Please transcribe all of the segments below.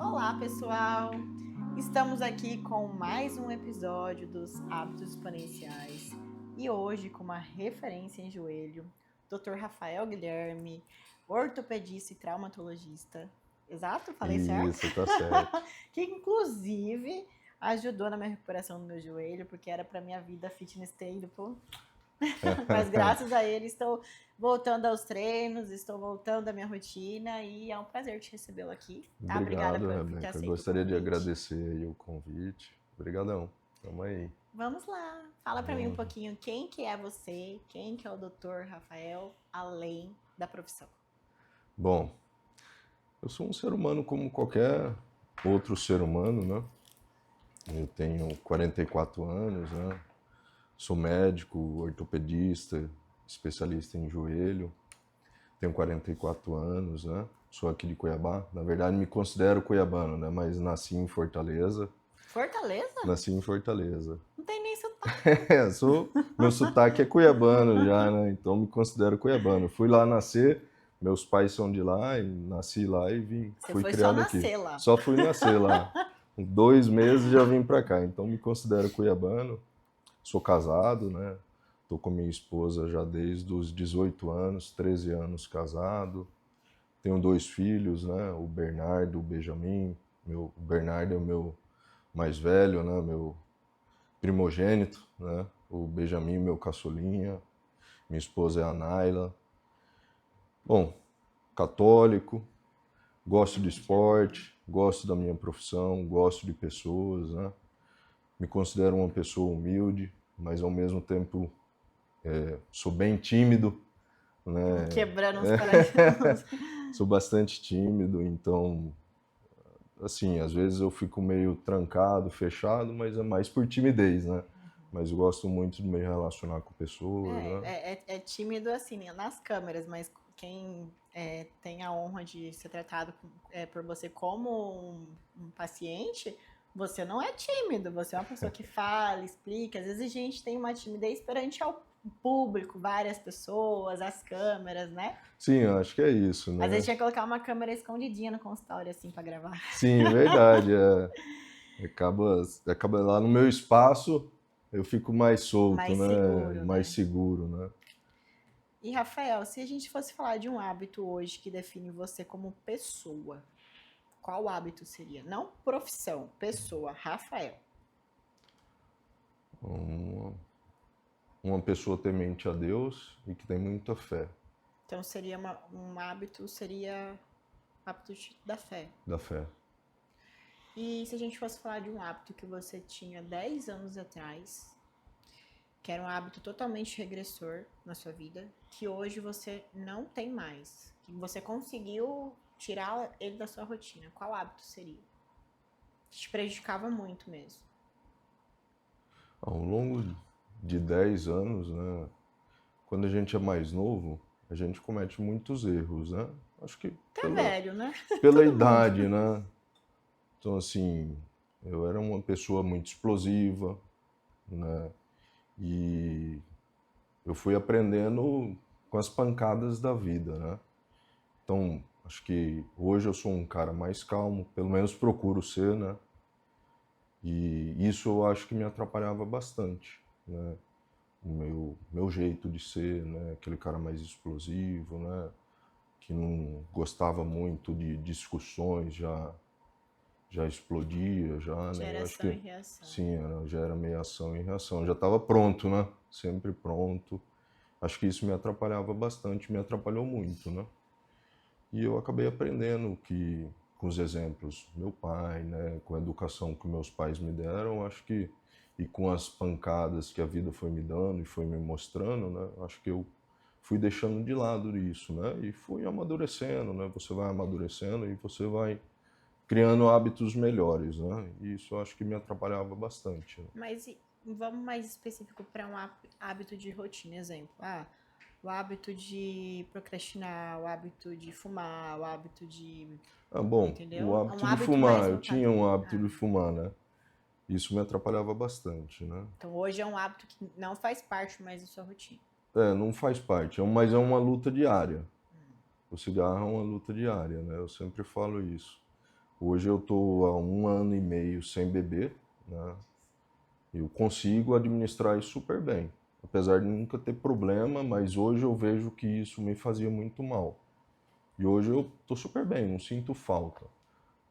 Olá, pessoal! Estamos aqui com mais um episódio dos Hábitos Exponenciais e hoje com uma referência em joelho, Dr. Rafael Guilherme, ortopedista e traumatologista. Exato? Falei certo? Isso, tá certo. Que inclusive ajudou na minha recuperação do meu joelho, porque era para minha vida fitness ter ido pro... Mas graças a ele estou voltando aos treinos, estou voltando à minha rotina e é um prazer te recebê-lo aqui, tá? Obrigada Obrigado, por ter Rebeca. aceito o Gostaria de convite. agradecer aí o convite. Obrigadão. Tamo aí. Vamos lá, fala para mim um Hum, pouquinho quem que é você, quem que é o Dr. Rafael, além da profissão. Bom, eu sou um ser humano como qualquer outro ser humano, né? Eu tenho 44 anos, né? Sou médico, ortopedista, especialista em joelho. Tenho 44 anos, né? Sou aqui de Cuiabá. Na verdade, me considero cuiabano, né? Mas nasci em Fortaleza. Fortaleza? Nasci em Fortaleza. Não tem nem sotaque. Meu sotaque é cuiabano já, né? Então me considero cuiabano. Fui lá nascer, meus pais são de lá, e nasci lá e Você fui foi só criado aqui. nascer lá. Só fui nascer lá. Com 2 meses já vim pra cá, então me considero cuiabano. Sou casado, né? Tô com minha esposa já desde os 18 anos, 13 anos casado. Tenho 2 filhos, né? O Bernardo, o Benjamin. O Bernardo é o meu mais velho, né? Meu primogênito, né? O Benjamin, meu caçulinha, minha esposa é a Naila. Bom, católico, gosto de esporte, gosto da minha profissão, gosto de pessoas, né? Me considero uma pessoa humilde, mas ao mesmo tempo sou bem tímido, né? Quebrando os parafusos. Sou bastante tímido, então, assim, às vezes eu fico meio trancado, fechado, mas é mais por timidez, né? Mas eu gosto muito de me relacionar com pessoas, né? É tímido assim, né, nas câmeras, mas quem tem a honra de ser tratado por você como um paciente, você não é tímido, você é uma pessoa que fala, explica. Às vezes a gente tem uma timidez perante ao público, várias pessoas, as câmeras, né? Sim, eu acho que é isso, Às vezes né? tinha que colocar uma câmera escondidinha no consultório, assim, pra gravar. Sim, é verdade. Acaba lá no meu espaço, eu fico mais solto, Mais né? seguro, Mais né? seguro, né? E, Rafael, se a gente fosse falar de um hábito hoje que define você como pessoa, qual hábito seria? Não profissão, pessoa, Rafael. Uma, uma pessoa temente a Deus e que tem muita fé, Então seria um hábito, seria hábito da fé. da fé. E se a gente fosse falar de um hábito que você tinha 10 anos atrás, que era um hábito totalmente regressor na sua vida, que hoje você não tem mais, que você conseguiu tirar ele da sua rotina, qual hábito seria? Que te prejudicava muito mesmo. Ao longo de 10 anos, né? Quando a gente é mais novo, a gente comete muitos erros, né? Acho que Tá pela, velho, né? pela Todo mundo. idade, né? Então, assim, eu era uma pessoa muito explosiva, né? E eu fui aprendendo com as pancadas da vida, né? Então, acho que hoje eu sou um cara mais calmo, pelo menos procuro ser, né? E isso eu acho que me atrapalhava bastante, né? O meu jeito de ser, né? Aquele cara mais explosivo, né? Que não gostava muito de discussões, já explodia, já, né? Eu acho Geração que e reação. sim, já era meio ação e reação, já estava pronto, né? Sempre pronto. Acho que isso me atrapalhava bastante, me atrapalhou muito, né? E eu acabei aprendendo que, com os exemplos do meu pai, né, com a educação que meus pais me deram, acho que, e com as pancadas que a vida foi me dando e foi me mostrando, né, acho que eu fui deixando de lado isso, né, e fui amadurecendo, né, você vai amadurecendo e você vai criando hábitos melhores, né, e isso eu acho que me atrapalhava bastante. Né? Mas vamos mais específico para um hábito de rotina, exemplo. O hábito de procrastinar, o hábito de fumar, o hábito de... Ah, bom, o Entendeu? É um hábito de hábito mais fumar, eu voltado. tinha um hábito de fumar, né, isso me atrapalhava bastante, né. Então hoje é um hábito que não faz parte mais da sua rotina. Não faz parte, mas é uma luta diária. O cigarro é uma luta diária, né? Eu sempre falo isso. Hoje eu tô há 1 ano e meio sem beber, né? Eu consigo administrar isso super bem. Apesar de nunca ter problema, mas hoje eu vejo que isso me fazia muito mal. E hoje eu tô super bem, não sinto falta.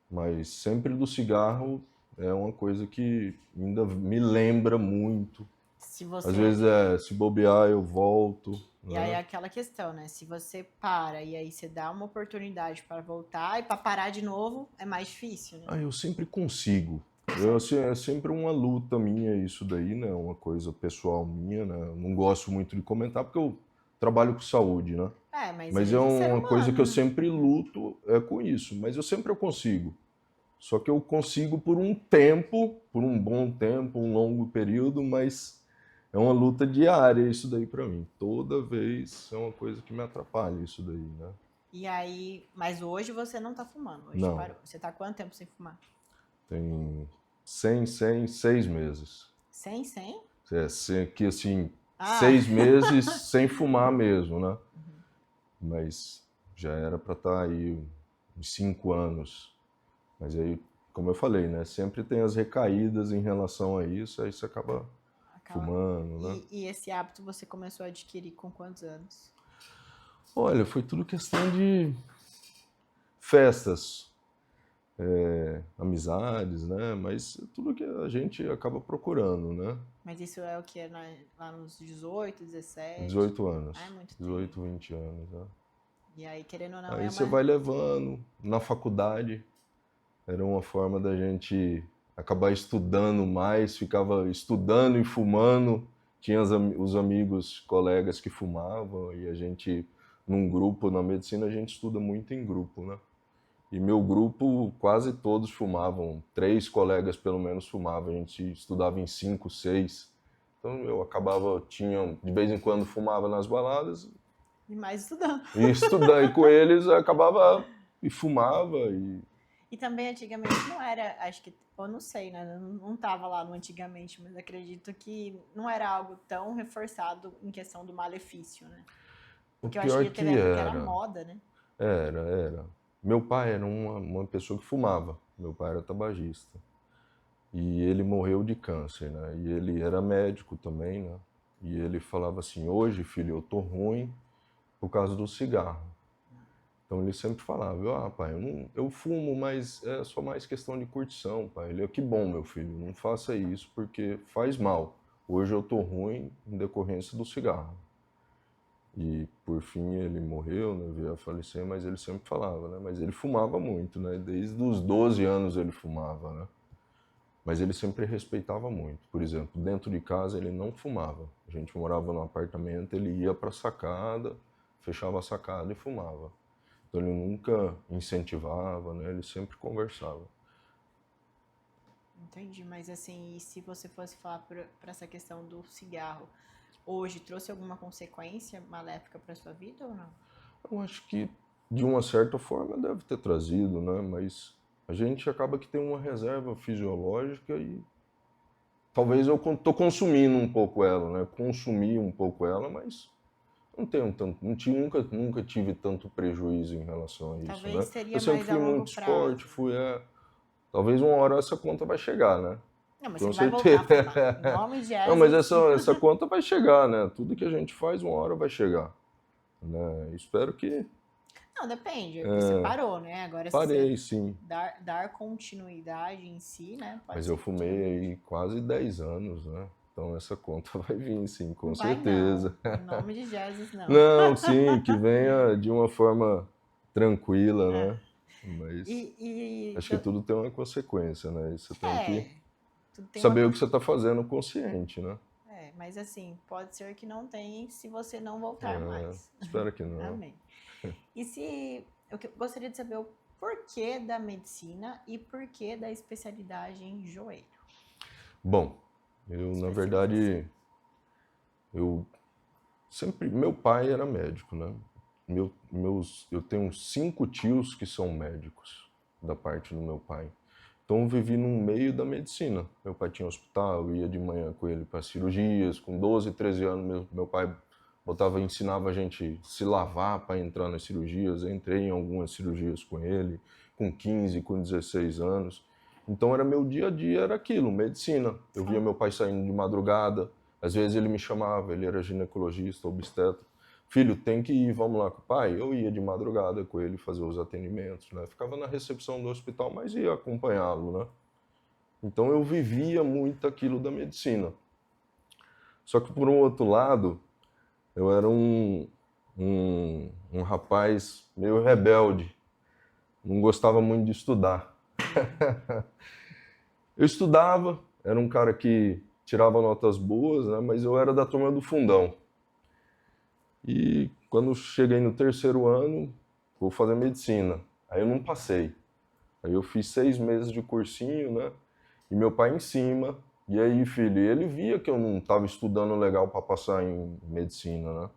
Mas sempre do cigarro é uma coisa que ainda me lembra muito. Se Às você. vezes se bobear eu volto, E aí é né? aquela questão, né? Se você para e aí você dá uma oportunidade para voltar e para parar de novo, é mais difícil, né? Ah, eu sempre consigo. É sempre uma luta minha isso daí, né? Uma coisa pessoal minha, né? Eu não gosto muito de comentar porque eu trabalho com saúde, né? É, mas Mas é é ser uma coisa que humano, eu né? sempre luto com isso. Mas eu consigo. Só que eu consigo por um tempo, por um bom tempo, um longo período, mas é uma luta diária isso daí pra mim. Toda vez é uma coisa que me atrapalha isso daí, né? E aí, mas hoje você não tá fumando, hoje Não, parou. Você tá há quanto tempo sem fumar? tem 6 meses. 100? Que assim, Ah, 6 meses sem fumar mesmo, né? uhum. Mas já era pra estar aí uns 5 anos. Mas aí, como eu falei, né? Sempre tem as recaídas em relação a isso, aí você acaba Aquela... fumando, né? E esse hábito você começou a adquirir com quantos anos? Olha, foi tudo questão de festas, amizades, né? Mas é tudo que a gente acaba procurando, né? Mas isso é o que? Lá nos 18, 17? 18 anos, Ah, é muito tempo. 18, 20 anos, né? E aí, querendo ou não, Aí é você uma. vai levando. Na faculdade, era uma forma da gente acabar estudando mais, ficava estudando e fumando. Tinha os amigos, colegas que fumavam e a gente, num grupo, na medicina, a gente estuda muito em grupo, né? E meu grupo, quase todos fumavam. 3 colegas, pelo menos, fumavam. A gente estudava em 5, 6. Então eu acabava, de vez em quando fumava nas baladas E mais estudando. e estudando e com eles, eu acabava e fumava. E também antigamente não era, acho que, eu não sei, né? Eu não tava lá no antigamente, mas acredito que não era algo tão reforçado em questão do malefício, né? O Porque eu acho que pior já teve que época que era era, moda, né? era. Meu pai era uma pessoa que fumava. Meu pai era tabagista. E ele morreu de câncer, né? E ele era médico também, né? E ele falava assim: hoje, filho, eu tô ruim por causa do cigarro. Então ele sempre falava: ah, pai, eu fumo, mas é só mais questão de curtição, pai. Ele: que bom, meu filho, não faça isso porque faz mal. Hoje eu tô ruim em decorrência do cigarro. E por fim ele morreu, né, veio a falecer, mas ele sempre falava, né? Mas ele fumava muito, né? Desde os 12 anos ele fumava, né? Mas ele sempre respeitava muito. Por exemplo, dentro de casa ele não fumava. A gente morava num apartamento, ele ia para a sacada, fechava a sacada e fumava. Então ele nunca incentivava, né? Ele sempre conversava. Entendi, mas assim, e se você fosse falar para essa questão do cigarro, hoje trouxe alguma consequência maléfica para sua vida ou não? Eu acho que de uma certa forma deve ter trazido, né? Mas a gente acaba que tem uma reserva fisiológica e talvez eu tô consumindo um pouco ela, né? Consumi um pouco ela, mas não tenho tanto, nunca tive tanto prejuízo em relação a isso, Talvez né? Eu seria sempre mais a fui longo muito esporte, prazo. talvez uma hora essa conta vai chegar, né? Não, mas você Com vai voltar a certeza. fumar. Em nome de Não, mas Jesus. essa conta vai chegar, né? Tudo que a gente faz uma hora vai chegar, né? Espero que Não, depende. Você parou, né? Agora, se você parei, sim. dar continuidade em si, né? Pode Mas eu ser que fumei tudo bem. aí quase 10 anos, né? Então essa conta vai vir, sim, com Não vai, não. certeza. Em nome de Jesus, não. Não, sim, que venha de uma forma tranquila, É. né? Mas E acho que tudo tem uma consequência, né? E você tem que é, tudo tem uma. saber o que você está fazendo consciente, né? É, mas assim, pode ser que não tenha se você não voltar mais. Espero que não. Amém. E se eu gostaria de saber o porquê da medicina e porquê da especialidade em joelho. Bom, eu, na Especialização. verdade, eu meu pai era médico, né? Eu tenho 5 tios que são médicos, da parte do meu pai. Então eu vivi no meio da medicina. Meu pai tinha hospital, eu ia de manhã com ele para cirurgias. Com 12, 13 anos, meu pai ensinava a gente a se lavar para entrar nas cirurgias. Eu entrei em algumas cirurgias com ele. com 15, com 16 anos. Então era meu dia a dia, era aquilo, medicina. Eu via meu pai saindo de madrugada, às vezes ele me chamava, ele era ginecologista, obstetra. Filho, tem que ir, vamos lá com o pai? Eu ia de madrugada com ele fazer os atendimentos, né? Ficava na recepção do hospital, mas ia acompanhá-lo, né? Então eu vivia muito aquilo da medicina. Só que por um outro lado, eu era um rapaz meio rebelde, não gostava muito de estudar. Eu estudava, era um cara que tirava notas boas, né, mas eu era da turma do fundão. E quando cheguei no terceiro ano, vou fazer medicina. Aí eu não passei. Aí eu fiz 6 meses de cursinho, né? E meu pai em cima. E aí, filho, ele via que eu não estava estudando legal para passar em medicina, né?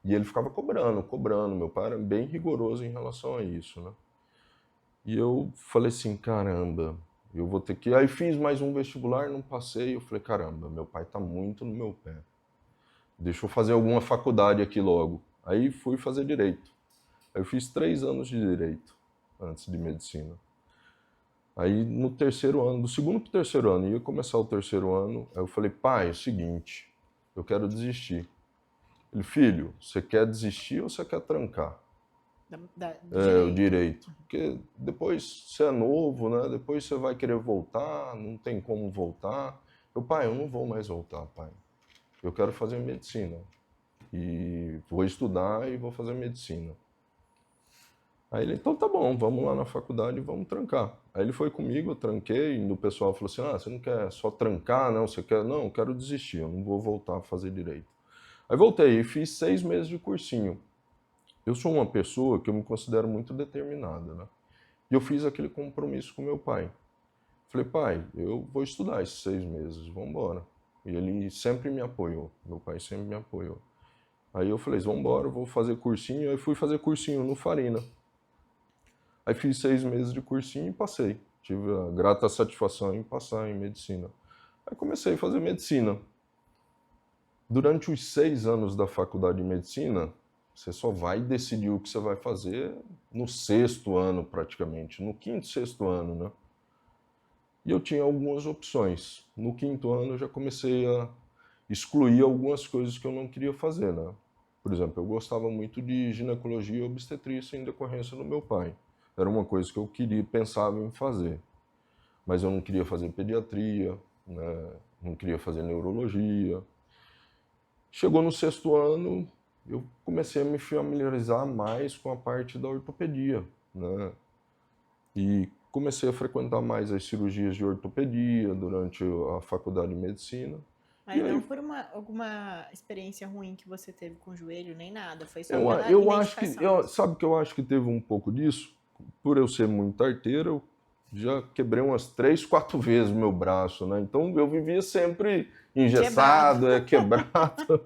E ele ficava cobrando. Meu pai era bem rigoroso em relação a isso, né? E eu falei assim, caramba, eu vou ter que... Aí fiz mais um vestibular, não passei. Eu falei, caramba, meu pai tá muito no meu pé. Deixa eu fazer alguma faculdade aqui logo. Aí fui fazer direito. Aí eu fiz 3 anos de direito antes de medicina. Aí no terceiro ano, do segundo para o terceiro ano, ia começar o terceiro ano, aí eu falei, pai, é o seguinte, eu quero desistir. Ele, filho, você quer desistir ou você quer trancar? Do direito. O direito. Porque depois você é novo, né? Depois você vai querer voltar, não tem como voltar. Eu, pai, eu não vou mais voltar, pai. Eu quero fazer medicina. E vou estudar e vou fazer medicina. Aí ele, então tá bom, vamos lá na faculdade e vamos trancar. Aí ele foi comigo, eu tranquei, e o pessoal falou assim, você não quer só trancar, não? Você quer? Não, eu quero desistir, eu não vou voltar a fazer direito. Aí voltei e fiz 6 meses de cursinho. Eu sou uma pessoa que eu me considero muito determinada, né? E eu fiz aquele compromisso com meu pai. Falei, pai, eu vou estudar esses 6 meses, vamos embora. E ele sempre me apoiou, meu pai sempre me apoiou. Aí eu falei, vamos embora, vou fazer cursinho. Aí fui fazer cursinho no Farina. Aí fiz 6 meses de cursinho e passei. Tive a grata satisfação em passar em medicina. Aí comecei a fazer medicina. Durante os 6 anos da faculdade de medicina, você só vai decidir o que você vai fazer no 6º ano, praticamente. No 5º, 6º ano, né? E eu tinha algumas opções. No 5º ano, eu já comecei a excluir algumas coisas que eu não queria fazer, né? Por exemplo, eu gostava muito de ginecologia e obstetrícia em decorrência do meu pai. Era uma coisa que eu queria, pensava em fazer. Mas eu não queria fazer pediatria, né? Não queria fazer neurologia. Chegou no 6º ano, eu comecei a me familiarizar mais com a parte da ortopedia, né? E comecei a frequentar mais as cirurgias de ortopedia durante a faculdade de medicina. Mas não por alguma experiência ruim que você teve com o joelho, nem nada. Foi só pela Eu acho que, identificação. sabe que eu acho que teve um pouco disso? Por eu ser muito arteiro, eu já quebrei umas 3, 4 vezes o meu braço, né? Então eu vivia sempre engessado, quebrado.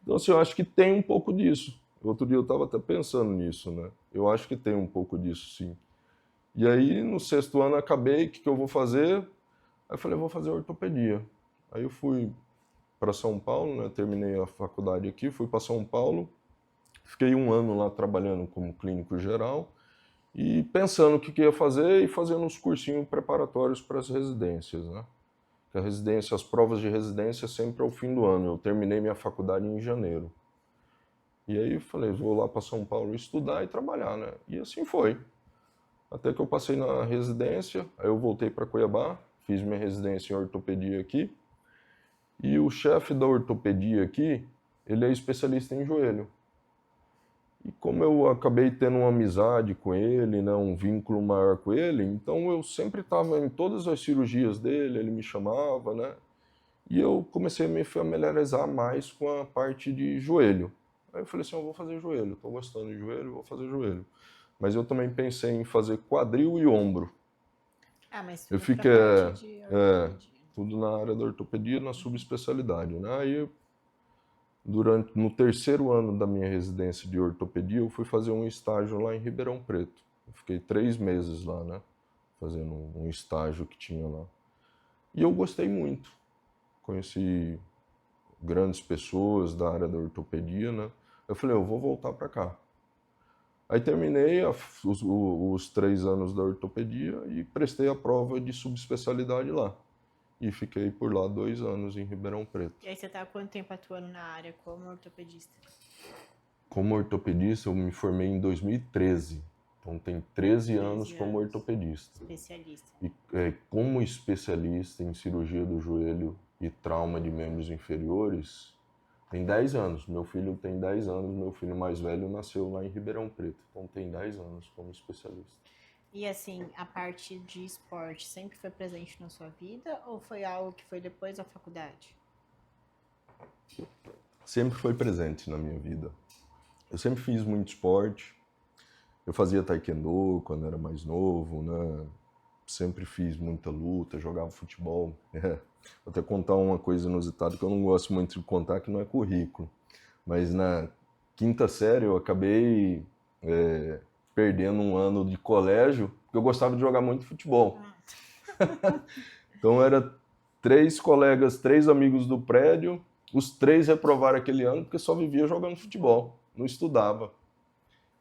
Então assim, eu acho que tem um pouco disso. Outro dia eu estava até pensando nisso, né? Eu acho que tem um pouco disso, sim. E aí no 6º ano acabei, o que eu vou fazer? Aí eu falei, vou fazer ortopedia. Aí eu fui para São Paulo, né? Terminei a faculdade aqui, fui para São Paulo, fiquei 1 ano lá trabalhando como clínico geral e pensando o que ia fazer e fazendo uns cursinhos preparatórios para as residências, né? A residência, as provas de residência sempre ao fim do ano. Eu terminei minha faculdade em janeiro. E aí eu falei, vou lá para São Paulo estudar e trabalhar, né? E assim foi. Até que eu passei na residência, aí eu voltei para Cuiabá, fiz minha residência em ortopedia aqui. E o chefe da ortopedia aqui, ele é especialista em joelho. E como eu acabei tendo uma amizade com ele, né, um vínculo maior com ele, então eu sempre estava em todas as cirurgias dele, ele me chamava, né? E eu comecei a me familiarizar mais com a parte de joelho. Aí eu falei assim, eu vou fazer joelho, estou gostando de joelho, vou fazer joelho. Mas eu também pensei em fazer quadril e ombro. Mas Eu tudo pra fiquei, parte de ortopedia. tudo na área da ortopedia, na subespecialidade, né? Aí no terceiro ano da minha residência de ortopedia, eu fui fazer um estágio lá em Ribeirão Preto. Eu fiquei 3 meses lá, né? Fazendo um estágio que tinha lá. E eu gostei muito. Conheci grandes pessoas da área da ortopedia, né? Eu falei, eu vou voltar para cá. Aí terminei os 3 anos da ortopedia e prestei a prova de subespecialidade lá. E fiquei por lá 2 anos em Ribeirão Preto. E aí você tá há quanto tempo atuando na área como ortopedista? Como ortopedista, eu me formei em 2013. Então tem 13 anos como ortopedista. Especialista. E como especialista em cirurgia do joelho e trauma de membros inferiores, tem 10 anos. Meu filho tem 10 anos, meu filho mais velho nasceu lá em Ribeirão Preto. Então tem 10 anos como especialista. E assim, a parte de esporte sempre foi presente na sua vida ou foi algo que foi depois da faculdade? Sempre foi presente na minha vida. Eu sempre fiz muito esporte. Eu fazia taekwondo quando era mais novo, né? Sempre fiz muita luta, jogava futebol. Vou até contar uma coisa inusitada que eu não gosto muito de contar, que não é currículo. Mas na quinta série eu acabei perdendo um ano de colégio, porque eu gostava de jogar muito futebol. Então era 3 colegas, 3 amigos do prédio, os 3 reprovaram aquele ano porque só vivia jogando futebol, não estudava.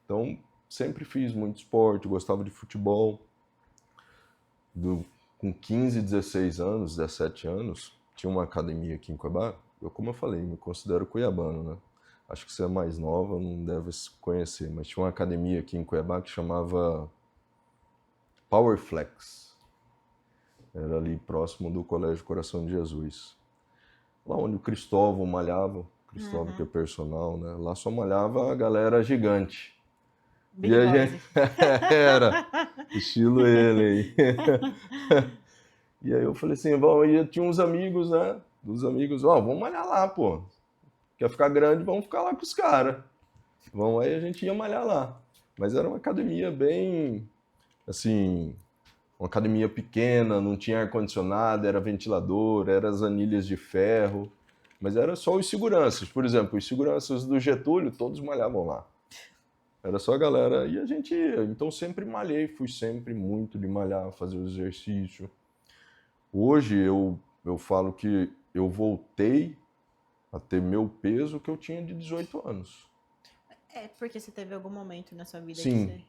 Então sempre fiz muito esporte, gostava de futebol. Com 15, 16 anos, 17 anos, tinha uma academia aqui em Cuiabá. Como eu falei, me considero cuiabano, né? Acho que você é mais nova, não deve se conhecer, mas tinha uma academia aqui em Cuiabá que chamava Powerflex. Era ali próximo do Colégio Coração de Jesus. Lá onde o Cristóvão malhava, Cristóvão que é personal, né? Lá só malhava a galera gigante. Big E a Boys. gente era estilo ele aí. E aí eu falei assim, bom, e tinha uns amigos, né? Dos amigos, vamos malhar lá, pô. Quer ficar grande, vamos ficar lá com os caras. Vamos, aí a gente ia malhar lá. Mas era uma academia bem, assim, uma academia pequena, não tinha ar-condicionado, era ventilador, era as anilhas de ferro. Mas era só os seguranças. Por exemplo, os seguranças do Getúlio, todos malhavam lá. Era só a galera. E a gente ia. Então sempre malhei, fui sempre muito de malhar, fazer o exercício. Hoje eu falo que eu voltei a ter meu peso que eu tinha de 18 anos. É porque você teve algum momento na sua vida Sim, que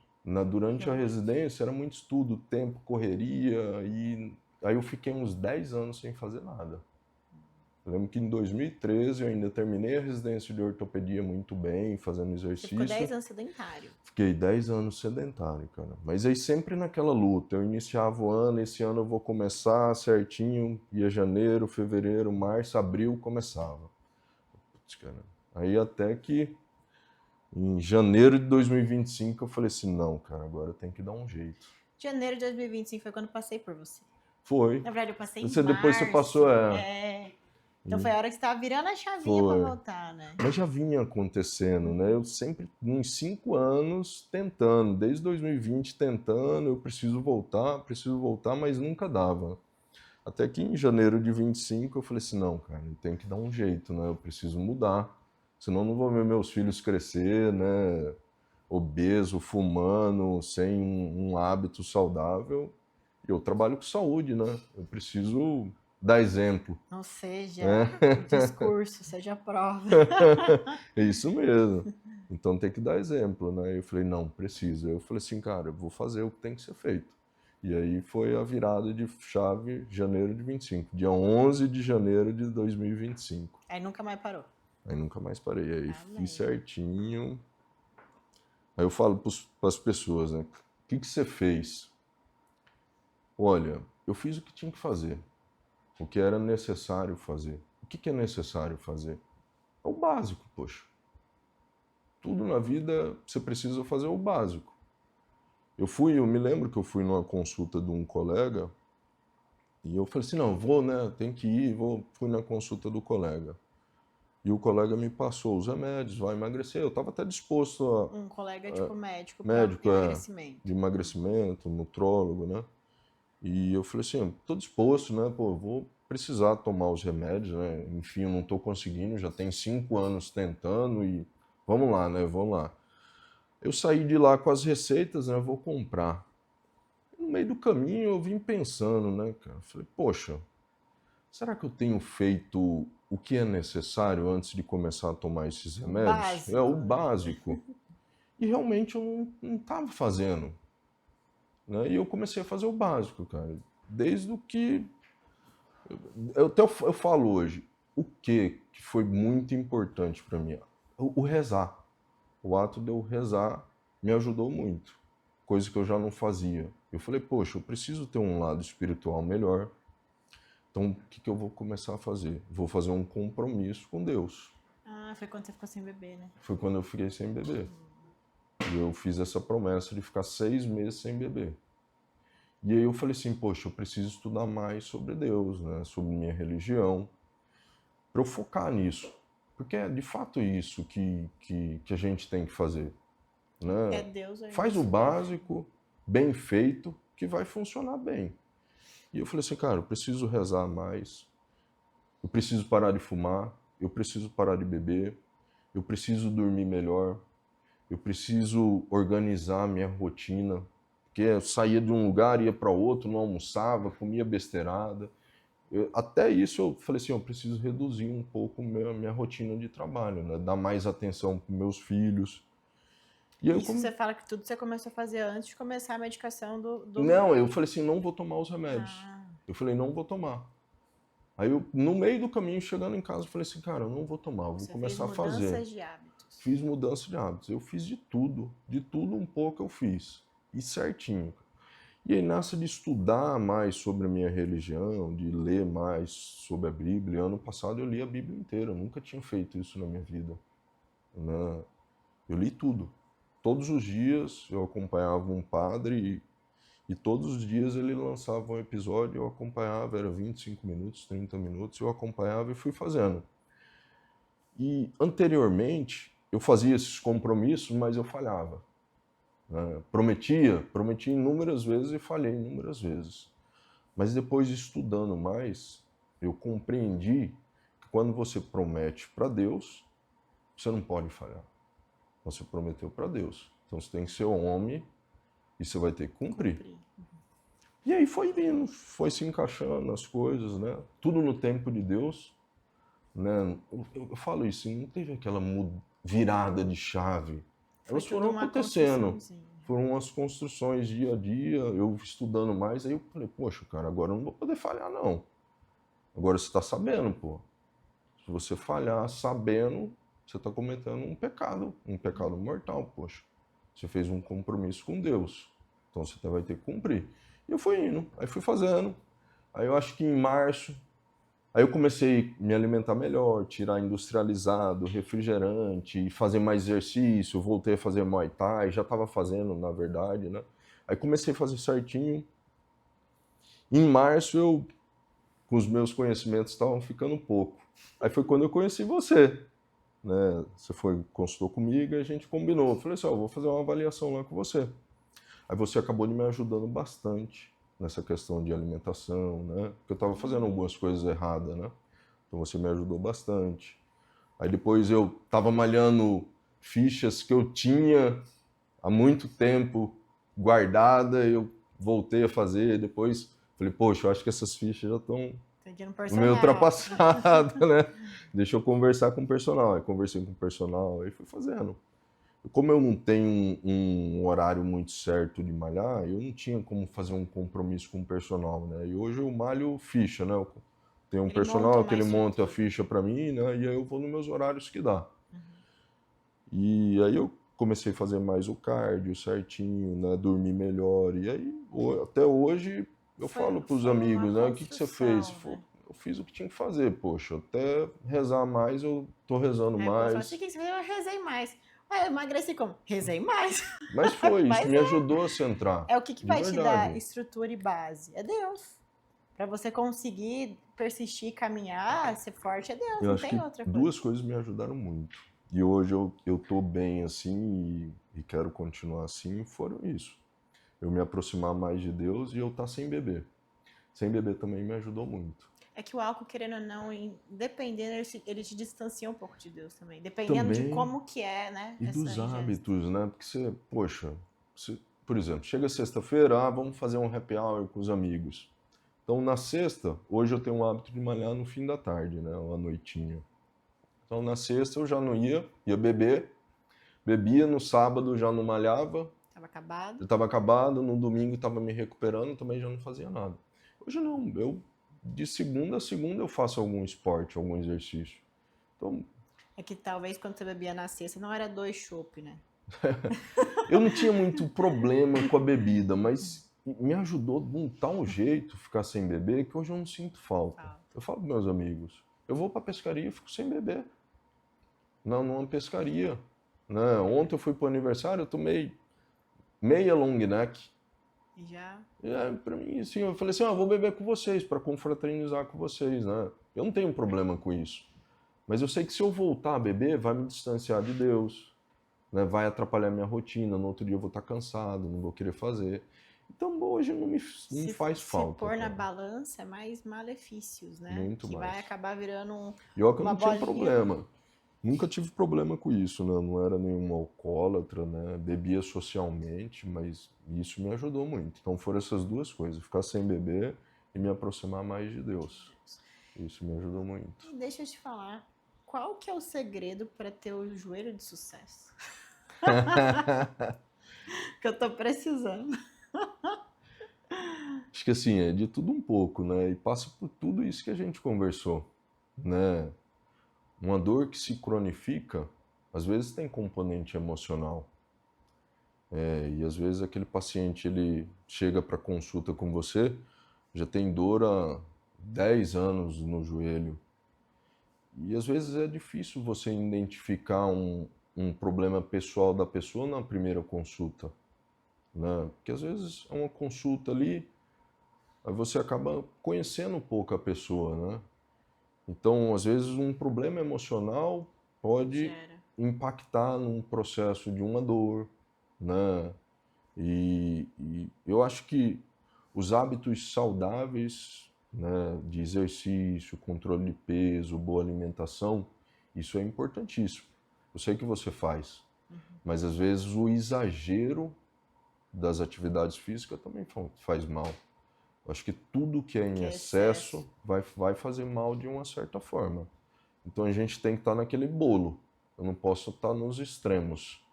durante a realmente... residência era muito estudo, tempo, correria, e aí eu fiquei uns 10 anos sem fazer nada. Eu lembro que em 2013 eu ainda terminei a residência de ortopedia muito bem, fazendo exercício. Você ficou 10 anos sedentário. Fiquei 10 anos sedentário, cara. Mas aí sempre naquela luta. Eu iniciava o ano, esse ano eu vou começar certinho, ia janeiro, fevereiro, março, abril, começava. Putz, cara. Aí até que em janeiro de 2025 eu falei assim, não, cara, agora tem que dar um jeito. Janeiro de 2025 foi quando eu passei por você. Foi. Na verdade, eu passei em Você março. depois você passou, Então foi a hora que você estava virando a chavinha para voltar, né? Mas já vinha acontecendo, né? Eu sempre, uns 5 anos, tentando, desde 2020 tentando, eu preciso voltar, mas nunca dava. Até que em janeiro de 25 eu falei assim, não, cara, eu tenho que dar um jeito, né? Eu preciso mudar, senão eu não vou ver meus filhos crescer, né? Obeso, fumando, sem um hábito saudável. E eu trabalho com saúde, né? Eu preciso dar exemplo. Não seja discurso, seja prova. É isso mesmo. Então tem que dar exemplo, né? Eu falei, não, precisa. Eu falei assim, cara, eu vou fazer o que tem que ser feito. E aí foi a virada de chave, janeiro de 25. Dia 11 de janeiro de 2025. Aí nunca mais parou. Aí nunca mais parei. Aí fiz certinho. Aí eu falo para as pessoas, né? O que você fez? Olha, eu fiz o que tinha que fazer. O que era necessário fazer. O que é necessário fazer? É o básico, poxa. Tudo na vida você precisa fazer o básico. Eu me lembro que eu fui numa consulta de um colega e eu falei assim, não, vou, né, tem que ir, fui na consulta do colega. E o colega me passou os remédios, vai emagrecer. Eu estava até disposto a... Um colega, tipo, médico para emagrecimento. De emagrecimento, nutrólogo, né? E eu falei assim, estou disposto, né, pô, vou precisar tomar os remédios, né? Enfim, eu não estou conseguindo, já tem 5 anos tentando e vamos lá, né, vamos lá. Eu saí de lá com as receitas, né? Vou comprar. No meio do caminho eu vim pensando, né, cara? Falei, poxa, será que eu tenho feito o que é necessário antes de começar a tomar esses remédios? Básico, É o né? básico. E realmente eu não estava fazendo, né? E eu comecei a fazer o básico, cara. Desde o que... eu falo hoje, o que foi muito importante para mim? O rezar. O ato de eu rezar me ajudou muito, coisa que eu já não fazia. Eu falei, poxa, eu preciso ter um lado espiritual melhor. Então, o que eu vou começar a fazer? Vou fazer um compromisso com Deus. Ah, foi quando você ficou sem bebê, né? Foi quando eu fiquei sem beber. E eu fiz essa promessa de ficar 6 meses sem beber. E aí eu falei assim, poxa, eu preciso estudar mais sobre Deus, né? Sobre minha religião, para eu focar nisso. Porque é de fato isso que a gente tem que fazer, É né? Deus aí Faz o nesse meio. básico, bem feito, que vai funcionar bem. E eu falei assim, cara, eu preciso rezar mais, eu preciso parar de fumar, eu preciso parar de beber, eu preciso dormir melhor, eu preciso organizar a minha rotina, porque eu saía de um lugar, ia para outro, não almoçava, comia besteirada. Até isso eu falei assim, eu preciso reduzir um pouco minha rotina de trabalho, né? Dar mais atenção para meus filhos. E aí Isso você fala que tudo você começou a fazer antes de começar a medicação do... Não, eu falei assim, não vou tomar os remédios. Ah, Eu falei, não vou tomar. Aí eu, no meio do caminho, chegando em casa, eu falei assim, cara, eu não vou tomar, eu vou você fez começar a fazer. mudanças de hábitos. Fiz mudança de hábitos. Eu fiz de tudo um pouco eu fiz. E certinho. E aí, nessa de estudar mais sobre a minha religião, de ler mais sobre a Bíblia. Ano passado eu li a Bíblia inteira, eu nunca tinha feito isso na minha vida, né? Eu li tudo. Todos os dias eu acompanhava um padre e todos os dias ele lançava um episódio, eu acompanhava, era 25 minutos, 30 minutos, eu acompanhava e fui fazendo. E anteriormente eu fazia esses compromissos, mas eu falhava, né? Prometia inúmeras vezes e falhei inúmeras vezes. Mas depois estudando mais, eu compreendi que quando você promete para Deus, você não pode falhar. Você prometeu para Deus. Então você tem que ser homem e você vai ter que cumprir. E aí foi vindo, foi se encaixando as coisas, né? Tudo no tempo de Deus, né? Eu falo isso, não teve aquela virada de chave. Foi Elas tudo foram uma acontecendo. construçãozinha. Foram umas construções dia a dia, eu estudando mais, aí eu falei, poxa, cara, agora eu não vou poder falhar, não. Agora você está sabendo, pô. Se você falhar sabendo, você está cometendo um pecado mortal, poxa. Você fez um compromisso com Deus, então você vai ter que cumprir. E eu fui indo, aí fui fazendo. Aí eu acho que em março, aí eu comecei a me alimentar melhor, tirar industrializado, refrigerante, fazer mais exercício, voltei a fazer Muay Thai, já estava fazendo, na verdade, né? Aí comecei a fazer certinho. Em março, com os meus conhecimentos, estavam ficando pouco. Aí foi quando eu conheci você, né? Você consultou comigo e a gente combinou. Eu falei assim, vou fazer uma avaliação lá com você. Aí você acabou de me ajudando bastante nessa questão de alimentação, né? Porque eu estava fazendo algumas coisas erradas, né? Então você me ajudou bastante. Aí depois eu estava malhando fichas que eu tinha há muito tempo guardada, eu voltei a fazer. Depois falei, poxa, eu acho que essas fichas já estão meio ultrapassadas, né? Deixa eu conversar com o personal. Aí conversei com o personal, aí fui fazendo. Como eu não tenho um horário muito certo de malhar, eu não tinha como fazer um compromisso com o personal, né? E hoje eu malho ficha, né? Eu tenho um personal que ele monta a ficha para mim, né? E aí eu vou nos meus horários que dá. E aí eu comecei a fazer mais o cardio certinho, né? Dormir melhor. E aí, até hoje, eu falo para os amigos, né? O que você fez? Né? Eu fiz o que tinha que fazer, poxa. Até rezar mais, eu tô rezando mais. Falo assim, eu rezei mais. Eu emagreci como? Rezei mais. Mas foi, isso me ajudou a centrar. É o que vai te dar estrutura e base? É Deus. Para você conseguir persistir, caminhar, ser forte, é Deus, não tem outra coisa. Duas coisas me ajudaram muito. E hoje eu tô bem assim e quero continuar assim, foram isso. Eu me aproximar mais de Deus e eu estar sem beber. Sem beber também me ajudou muito. É que o álcool, querendo ou não, dependendo, ele te distancia um pouco de Deus também. Dependendo de como que é, né? E dos hábitos, né? Porque você, poxa, por exemplo, chega sexta-feira, vamos fazer um happy hour com os amigos. Então, na sexta, hoje eu tenho o hábito de malhar no fim da tarde, né? Uma noitinha. Então, na sexta eu já não ia beber. Bebia no sábado, já não malhava, Tava acabado. eu estava acabado, no domingo estava me recuperando, também já não fazia nada. Hoje não, de segunda a segunda eu faço algum esporte, algum exercício. Então, É que talvez quando você bebia na sexta não era 2 chopp, né? eu não tinha muito problema com a bebida, mas me ajudou de um tal jeito ficar sem beber que hoje eu não sinto falta. Eu falo para meus amigos, eu vou para a pescaria e fico sem beber. Não, numa pescaria. Né? Ontem eu fui para o aniversário, eu tomei meia long neck. E já? Para mim, assim, eu falei assim, vou beber com vocês, para confraternizar com vocês, né? Eu não tenho problema com isso. Mas eu sei que se eu voltar a beber, vai me distanciar de Deus, né? Vai atrapalhar minha rotina, no outro dia eu vou estar cansado, não vou querer fazer. Então hoje não me faz falta. Se pôr na cara. balança é mais malefícios, né? Muito que mais. vai acabar virando E olha que eu uma não tinha bolinha. problema. Nunca tive problema com isso, né? Não era nenhum alcoólatra, né? Bebia socialmente, mas isso me ajudou muito. Então foram essas duas coisas, ficar sem beber e me aproximar mais de Deus. Isso me ajudou muito. E deixa eu te falar, qual que é o segredo para ter o joelho de sucesso? Que eu tô precisando. Acho que assim, é de tudo um pouco, né? E passa por tudo isso que a gente conversou, né? Uma dor que se cronifica, às vezes tem componente emocional. E às vezes aquele paciente ele chega para consulta com você, já tem dor há 10 anos no joelho. E às vezes é difícil você identificar um problema pessoal da pessoa na primeira consulta, né? Porque às vezes é uma consulta ali, aí você acaba conhecendo um pouco a pessoa, né? Então, às vezes um problema emocional pode impactar num processo de uma dor, né? E eu acho que os hábitos saudáveis, né, de exercício, controle de peso, boa alimentação, isso é importantíssimo. Eu sei que você faz, mas às vezes o exagero das atividades físicas também faz mal. Eu acho que tudo que é em excesso vai fazer mal de uma certa forma. Então a gente tem que estar naquele bolo. Eu não posso estar nos extremos,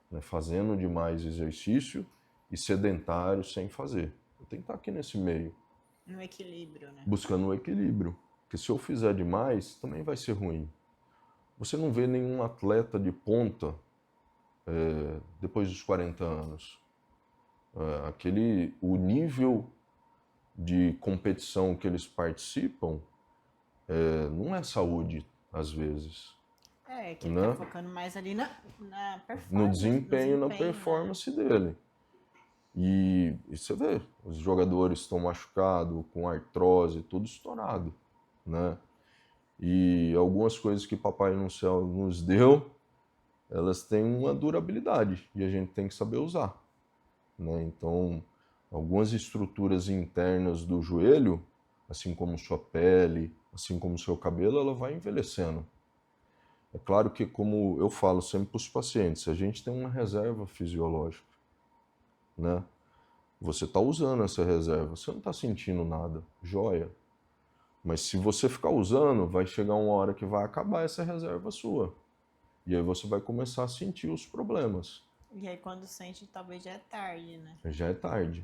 né, fazendo demais exercício e sedentário sem fazer. Eu tenho que estar aqui nesse meio. No equilíbrio, né? Buscando o equilíbrio. Porque se eu fizer demais, também vai ser ruim. Você não vê nenhum atleta de ponta depois dos 40 anos. O nível de competição que eles participam não é saúde, às vezes. Que ele tá focando mais ali na performance. No desempenho, na performance dele. E você vê, os jogadores estão machucados, com artrose, tudo estourado, né? E algumas coisas que Papai no Céu nos deu, elas têm uma durabilidade e a gente tem que saber usar, né? Então, algumas estruturas internas do joelho, assim como sua pele, assim como seu cabelo, ela vai envelhecendo. É claro que, como eu falo sempre para os pacientes, a gente tem uma reserva fisiológica, né? Você está usando essa reserva, você não está sentindo nada, joia. Mas se você ficar usando, vai chegar uma hora que vai acabar essa reserva sua. E aí você vai começar a sentir os problemas. E aí quando sente, talvez já é tarde, né? Já é tarde.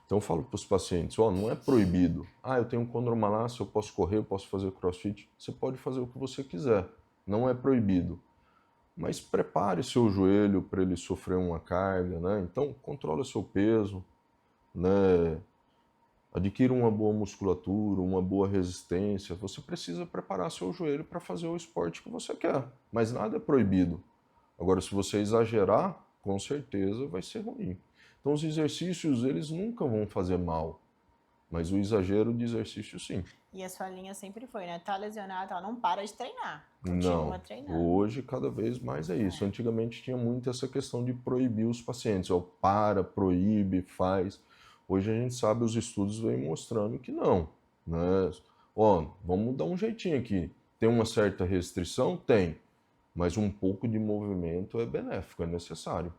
Então eu falo para os pacientes, não é proibido. Eu tenho condromalácia, eu posso correr, eu posso fazer crossfit. Você pode fazer o que você quiser, não é proibido. Mas prepare seu joelho para ele sofrer uma carga, né? Então controle seu peso, né? Adquira uma boa musculatura, uma boa resistência. Você precisa preparar seu joelho para fazer o esporte que você quer, mas nada é proibido. Agora, se você exagerar, com certeza vai ser ruim. Então, os exercícios, eles nunca vão fazer mal, mas o exagero de exercício, sim. E a sua linha sempre foi, né? Tá lesionado, não para de treinar. Continua treinando. Hoje, cada vez mais é isso. Antigamente tinha muito essa questão de proibir os pacientes. Proíbe, faz. Hoje a gente sabe, os estudos vêm mostrando que não, né? Vamos dar um jeitinho aqui. Tem uma certa restrição? Tem. Mas um pouco de movimento é benéfico, é necessário.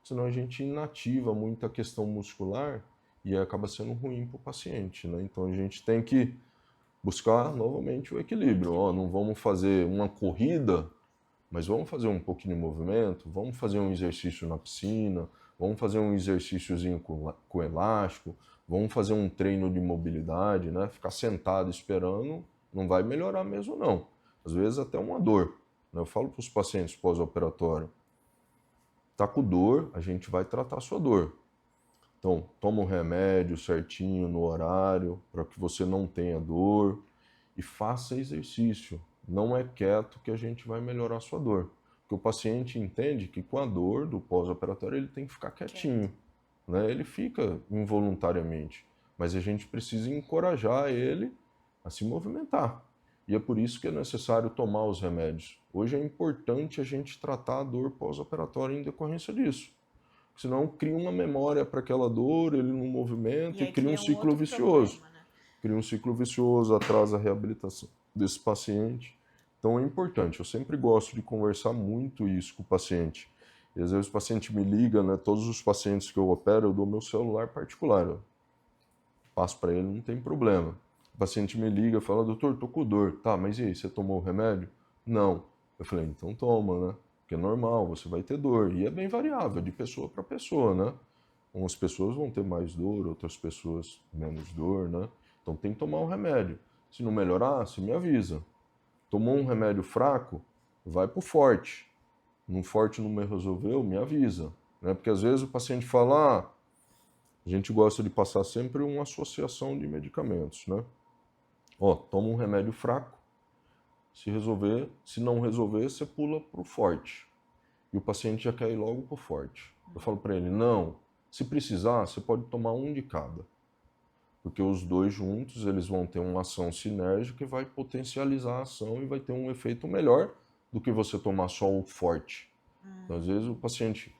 Senão a gente inativa muito a questão muscular e acaba sendo ruim para o paciente, né? Então a gente tem que buscar novamente o equilíbrio. Não vamos fazer uma corrida, mas vamos fazer um pouquinho de movimento, vamos fazer um exercício na piscina, vamos fazer um exercíciozinho com elástico, vamos fazer um treino de mobilidade, né? Ficar sentado esperando não vai melhorar mesmo, não. Às vezes até uma dor. Né? Eu falo para os pacientes pós-operatório, tá com dor, a gente vai tratar a sua dor. Então, toma um remédio certinho no horário, para que você não tenha dor, e faça exercício. Não é quieto que a gente vai melhorar a sua dor. Porque o paciente entende que com a dor do pós-operatório ele tem que ficar quietinho. Né? Ele fica involuntariamente. Mas a gente precisa encorajar ele a se movimentar. E é por isso que é necessário tomar os remédios. Hoje é importante a gente tratar a dor pós-operatória em decorrência disso. Senão cria uma memória para aquela dor, ele não movimenta e cria um ciclo vicioso. Problema, né? Cria um ciclo vicioso, atrasa a reabilitação desse paciente. Então é importante, eu sempre gosto de conversar muito isso com o paciente. E às vezes o paciente me liga, né? Todos os pacientes que eu opero, eu dou meu celular particular. Eu passo para ele, não tem problema. O paciente me liga e fala, doutor, tô com dor. Tá, mas e aí, você tomou o remédio? Não. Eu falei, então toma, né? Porque é normal, você vai ter dor. E é bem variável, de pessoa para pessoa, né? Umas pessoas vão ter mais dor, outras pessoas menos dor, né? Então tem que tomar um remédio. Se não melhorar, você me avisa. Tomou um remédio fraco, vai pro forte. No forte não me resolveu, me avisa. Né? Porque às vezes o paciente fala, a gente gosta de passar sempre uma associação de medicamentos, né? Ó, toma um remédio fraco, se resolver, se não resolver, você pula pro forte. E o paciente já quer ir logo pro forte. Eu falo para ele, não, se precisar, você pode tomar um de cada. Porque os dois juntos, eles vão ter uma ação sinérgica e vai potencializar a ação e vai ter um efeito melhor do que você tomar só o forte. Então, às vezes o paciente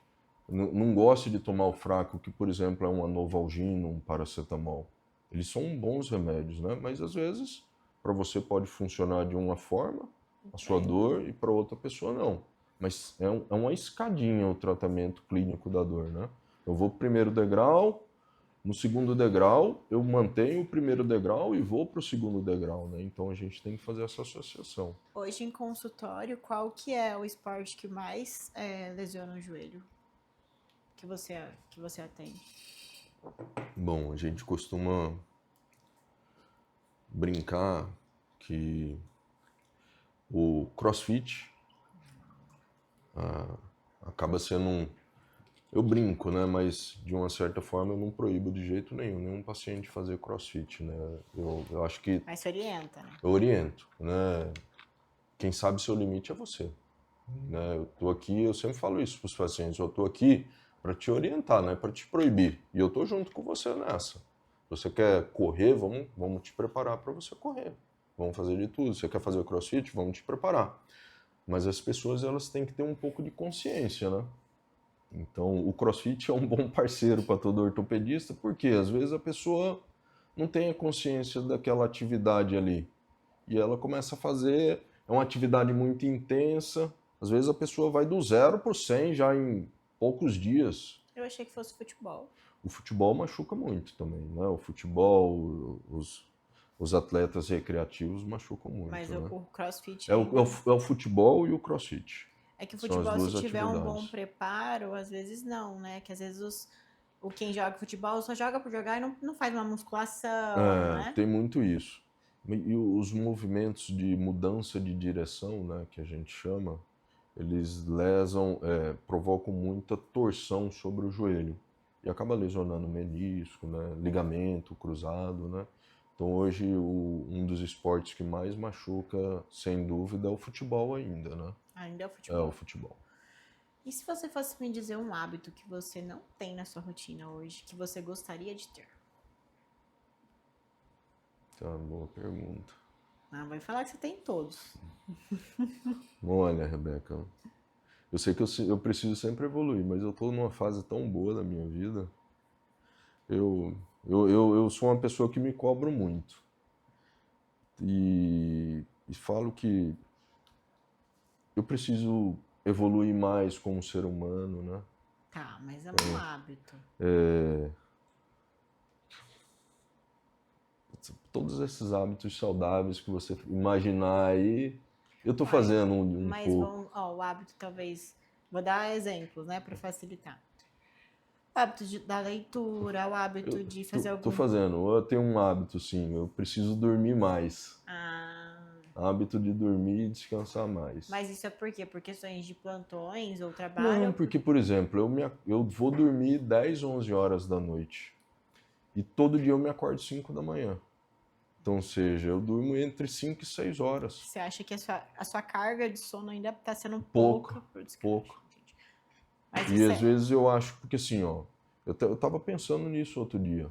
não gosta de tomar o fraco, que, por exemplo, é uma Novalgina, um paracetamol. Eles são bons remédios, né? Mas, às vezes, para você pode funcionar de uma forma, a sua dor, e para outra pessoa não. Mas é uma escadinha o tratamento clínico da dor, né? Eu vou pro primeiro degrau, no segundo degrau, eu mantenho o primeiro degrau e vou para o segundo degrau, né? Então a gente tem que fazer essa associação. Hoje em consultório, qual que é o esporte que mais lesiona o joelho que você atende? Bom, a gente costuma brincar que o CrossFit acaba sendo eu brinco, né? Mas de uma certa forma eu não proíbo de jeito nenhum paciente fazer CrossFit, né? Eu acho que Mas se orienta, né? eu oriento, né? Quem sabe seu limite é você, né? Eu tô aqui, eu sempre falo isso para os pacientes, eu tô aqui para te orientar, né? Para te proibir. E eu tô junto com você nessa. Se você quer correr, vamos te preparar para você correr. Vamos fazer de tudo. Se você quer fazer o CrossFit, vamos te preparar. Mas as pessoas, elas têm que ter um pouco de consciência, né? Então, o CrossFit é um bom parceiro para todo ortopedista, porque às vezes a pessoa não tem a consciência daquela atividade ali. E ela começa a fazer, é uma atividade muito intensa. Às vezes a pessoa vai do 0 para o 100 já em poucos dias. Eu achei que fosse futebol. O futebol machuca muito também, né? O futebol, os atletas recreativos machucam muito. Mas né? o CrossFit é o futebol e o CrossFit. É que o São as futebol, duas se tiver um atividades. bom preparo, às vezes não, né? Que às vezes quem joga futebol só joga por jogar e não faz uma musculação, né? Tem muito isso. E os movimentos de mudança de direção, né, que a gente chama, eles provocam muita torção sobre o joelho. E acaba lesionando o menisco, né, ligamento cruzado, né? Então hoje um dos esportes que mais machuca, sem dúvida, é o futebol ainda, né? Ainda é o É futebol. o futebol. E se você fosse me dizer um hábito que você não tem na sua rotina hoje, que você gostaria de ter? Tá, boa pergunta. Ah, vai falar que você tem todos. Olha, Rebeca, eu sei que eu preciso sempre evoluir, mas eu estou numa fase tão boa da minha vida. Eu sou uma pessoa que me cobro muito. E falo que eu preciso evoluir mais como ser humano, né? Tá, mas é um hábito. Todos esses hábitos saudáveis que você imaginar aí, Eu tô Uai, fazendo um mas pouco. vamos, ó, o hábito talvez, vou dar exemplos, né, para facilitar. O hábito da leitura, o hábito Eu de tô, fazer tô algum... fazendo. Eu tenho um hábito, sim. Eu preciso dormir mais. Ah, Hábito de dormir e descansar mais. mas isso é por quê? Por questões de plantões ou trabalho? Não, Ou porque, por exemplo, eu vou dormir 10, 11 horas da noite. E todo dia eu me acordo 5 da manhã. Então, ou seja, eu durmo entre 5 e 6 horas. você acha que a sua carga de sono ainda está sendo Pouco, pouca por descanso? pouco. Entendi. Mas E isso às é... vezes eu acho, porque assim, ó, eu tava pensando nisso outro dia.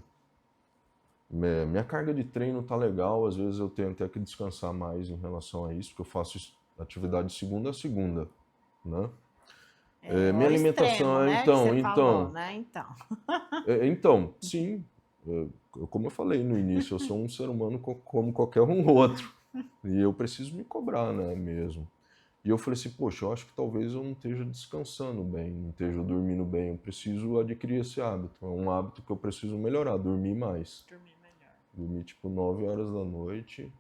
Minha carga de treino tá legal, às vezes eu tenho até que descansar mais em relação a isso, porque eu faço atividade de segunda a segunda, né? É Minha o extremo, alimentação, né, que você falou, né? Então, então, sim, como eu falei no início, eu sou um ser humano como qualquer um outro, e eu preciso me cobrar, né, mesmo. E eu falei assim, poxa, eu acho que talvez eu não esteja descansando bem, não esteja dormindo bem, eu preciso adquirir esse hábito, é um hábito que eu preciso melhorar, dormir mais. dormir melhor. Dormir tipo 9 horas da noite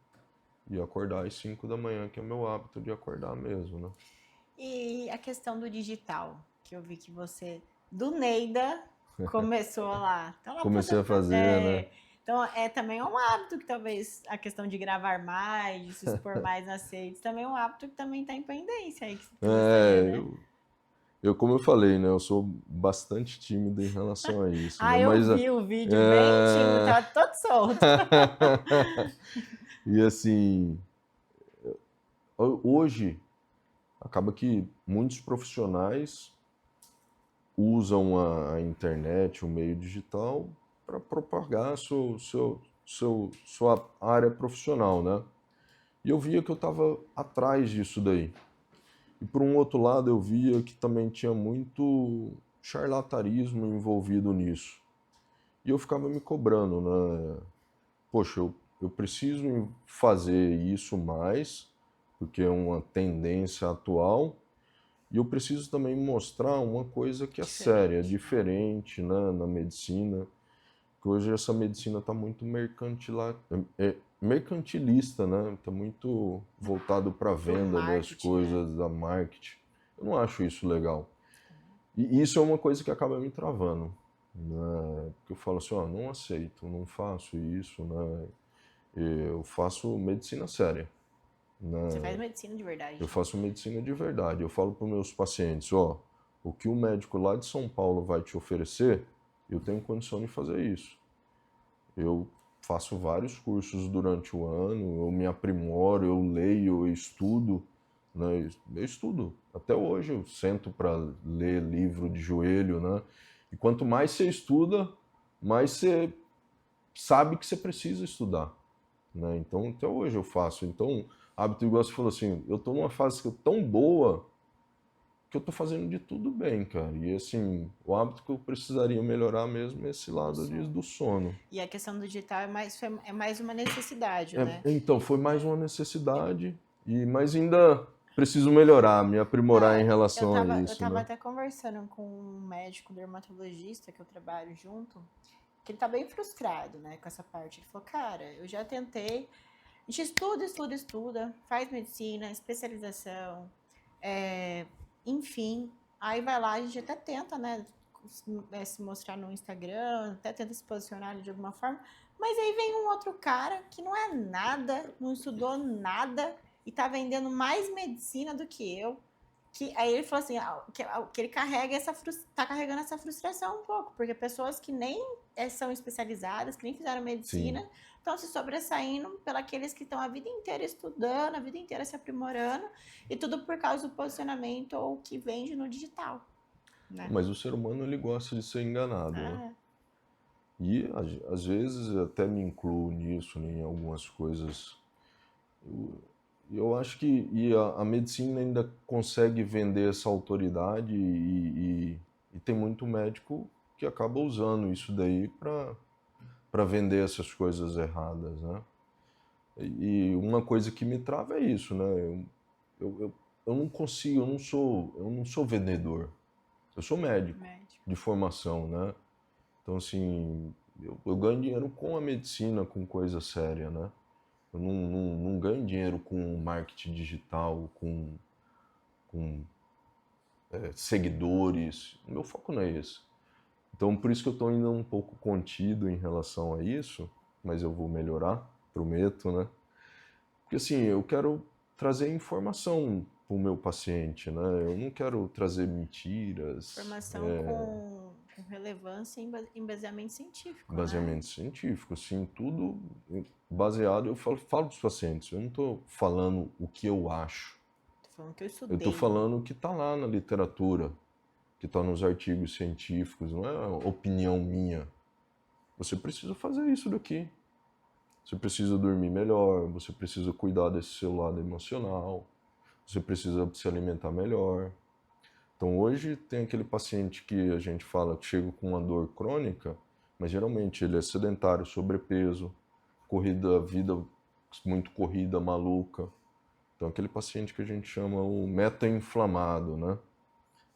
e acordar às 5 da manhã, que é o meu hábito de acordar mesmo, né? E a questão do digital, que eu vi que você, do Neida, começou lá. Então, lá Comecei a podendo fazer, né? então, também é um hábito que talvez a questão de gravar mais, de se expor mais nas redes, também é um hábito que também está em pendência aí, que gostaria, É, né? como eu falei, né? Eu sou bastante tímido em relação a isso, né? Ah, eu Mas vi o vídeo bem tímido, é... tava todo solto. e assim, hoje acaba que muitos profissionais usam a internet, o meio digital, para propagar sua área profissional, né? E eu via que eu estava atrás disso daí. E por um outro lado, eu via que também tinha muito charlatanismo envolvido nisso. E eu ficava me cobrando, né? Poxa, eu preciso fazer isso mais, porque é uma tendência atual, e eu preciso também mostrar uma coisa que é séria, Diferente, né? diferente, né, na medicina, que hoje essa medicina está muito mercantilista, né? Está muito voltado para a Pro venda das marketing, né? coisas, da marketing. Eu não acho isso legal. E isso é uma coisa que acaba me travando, né? Porque eu falo assim, ó, não aceito, não faço isso, né? Eu faço medicina séria, Você né? faz medicina de Eu verdade, né? faço medicina de verdade. Eu falo para os meus pacientes, ó, o que o médico lá de São Paulo vai te oferecer, eu tenho condição de fazer isso. Eu faço vários cursos durante o ano, eu me aprimoro, eu leio, eu estudo, né? Eu estudo. Até hoje eu sento para ler livro de joelho, né? E quanto mais você estuda, mais você sabe que você precisa estudar, né? Então, até hoje eu faço. Então, hábito igual você falou assim, eu estou numa fase tão boa que eu estou fazendo de tudo bem, cara. E assim, o hábito que eu precisaria melhorar mesmo é esse lado do sono. E a questão do digital é mais uma necessidade, né? Então, foi mais uma necessidade, mas ainda preciso melhorar, me aprimorar em Eu relação a tava, eu isso, tava né? até conversando com um médico dermatologista que eu trabalho junto, que ele tá bem frustrado, né, com essa parte. Ele falou, cara, eu já tentei, a gente estuda, estuda, estuda, faz medicina, especialização, enfim, aí vai lá, a gente até tenta, né, se mostrar no Instagram, até tenta se posicionar de alguma forma, mas aí vem um outro cara que não é nada, não estudou nada e tá vendendo mais medicina do que eu. Aí ele falou assim, que ele tá carregando essa frustração um pouco, porque pessoas que nem são especializadas, que nem fizeram Sim. medicina, estão se sobressaindo pelos que estão a vida inteira estudando, a vida inteira se aprimorando, e tudo por causa do posicionamento ou que vende no digital, né? Mas o ser humano, ele gosta de ser enganado, né? Ah, E às vezes eu até me incluo nisso, né, em algumas coisas. Eu, eu acho que a medicina ainda consegue vender essa autoridade e tem muito médico que acaba usando isso daí para vender essas coisas erradas, né? E uma coisa que me trava é isso, né? Eu, eu, eu não consigo, eu não sou vendedor. Eu sou médico médico. de formação, né? Então, assim, eu ganho dinheiro com a medicina, com coisa séria, né? Eu não ganho dinheiro com marketing digital, com seguidores. O meu foco não é esse. Então, por isso que eu estou ainda um pouco contido em relação a isso, mas eu vou melhorar, prometo, né? Porque assim, eu quero trazer informação para o meu paciente, né? Eu não quero trazer mentiras, Informação com relevância e embasamento científico, né? baseamento científico, assim, tudo baseado. Eu falo para os pacientes, eu não estou falando o que eu acho, Tô falando que eu eu estou estudei, né? falando o que está lá na literatura, que está nos artigos científicos, não é opinião minha. Você precisa fazer isso daqui. Você precisa dormir melhor, você precisa cuidar desse seu lado emocional, você precisa se alimentar melhor. Então hoje tem aquele paciente que a gente fala que chega com uma dor crônica, mas geralmente ele é sedentário, sobrepeso, vida muito corrida, maluca. Então aquele paciente que a gente chama o meta-inflamado, né?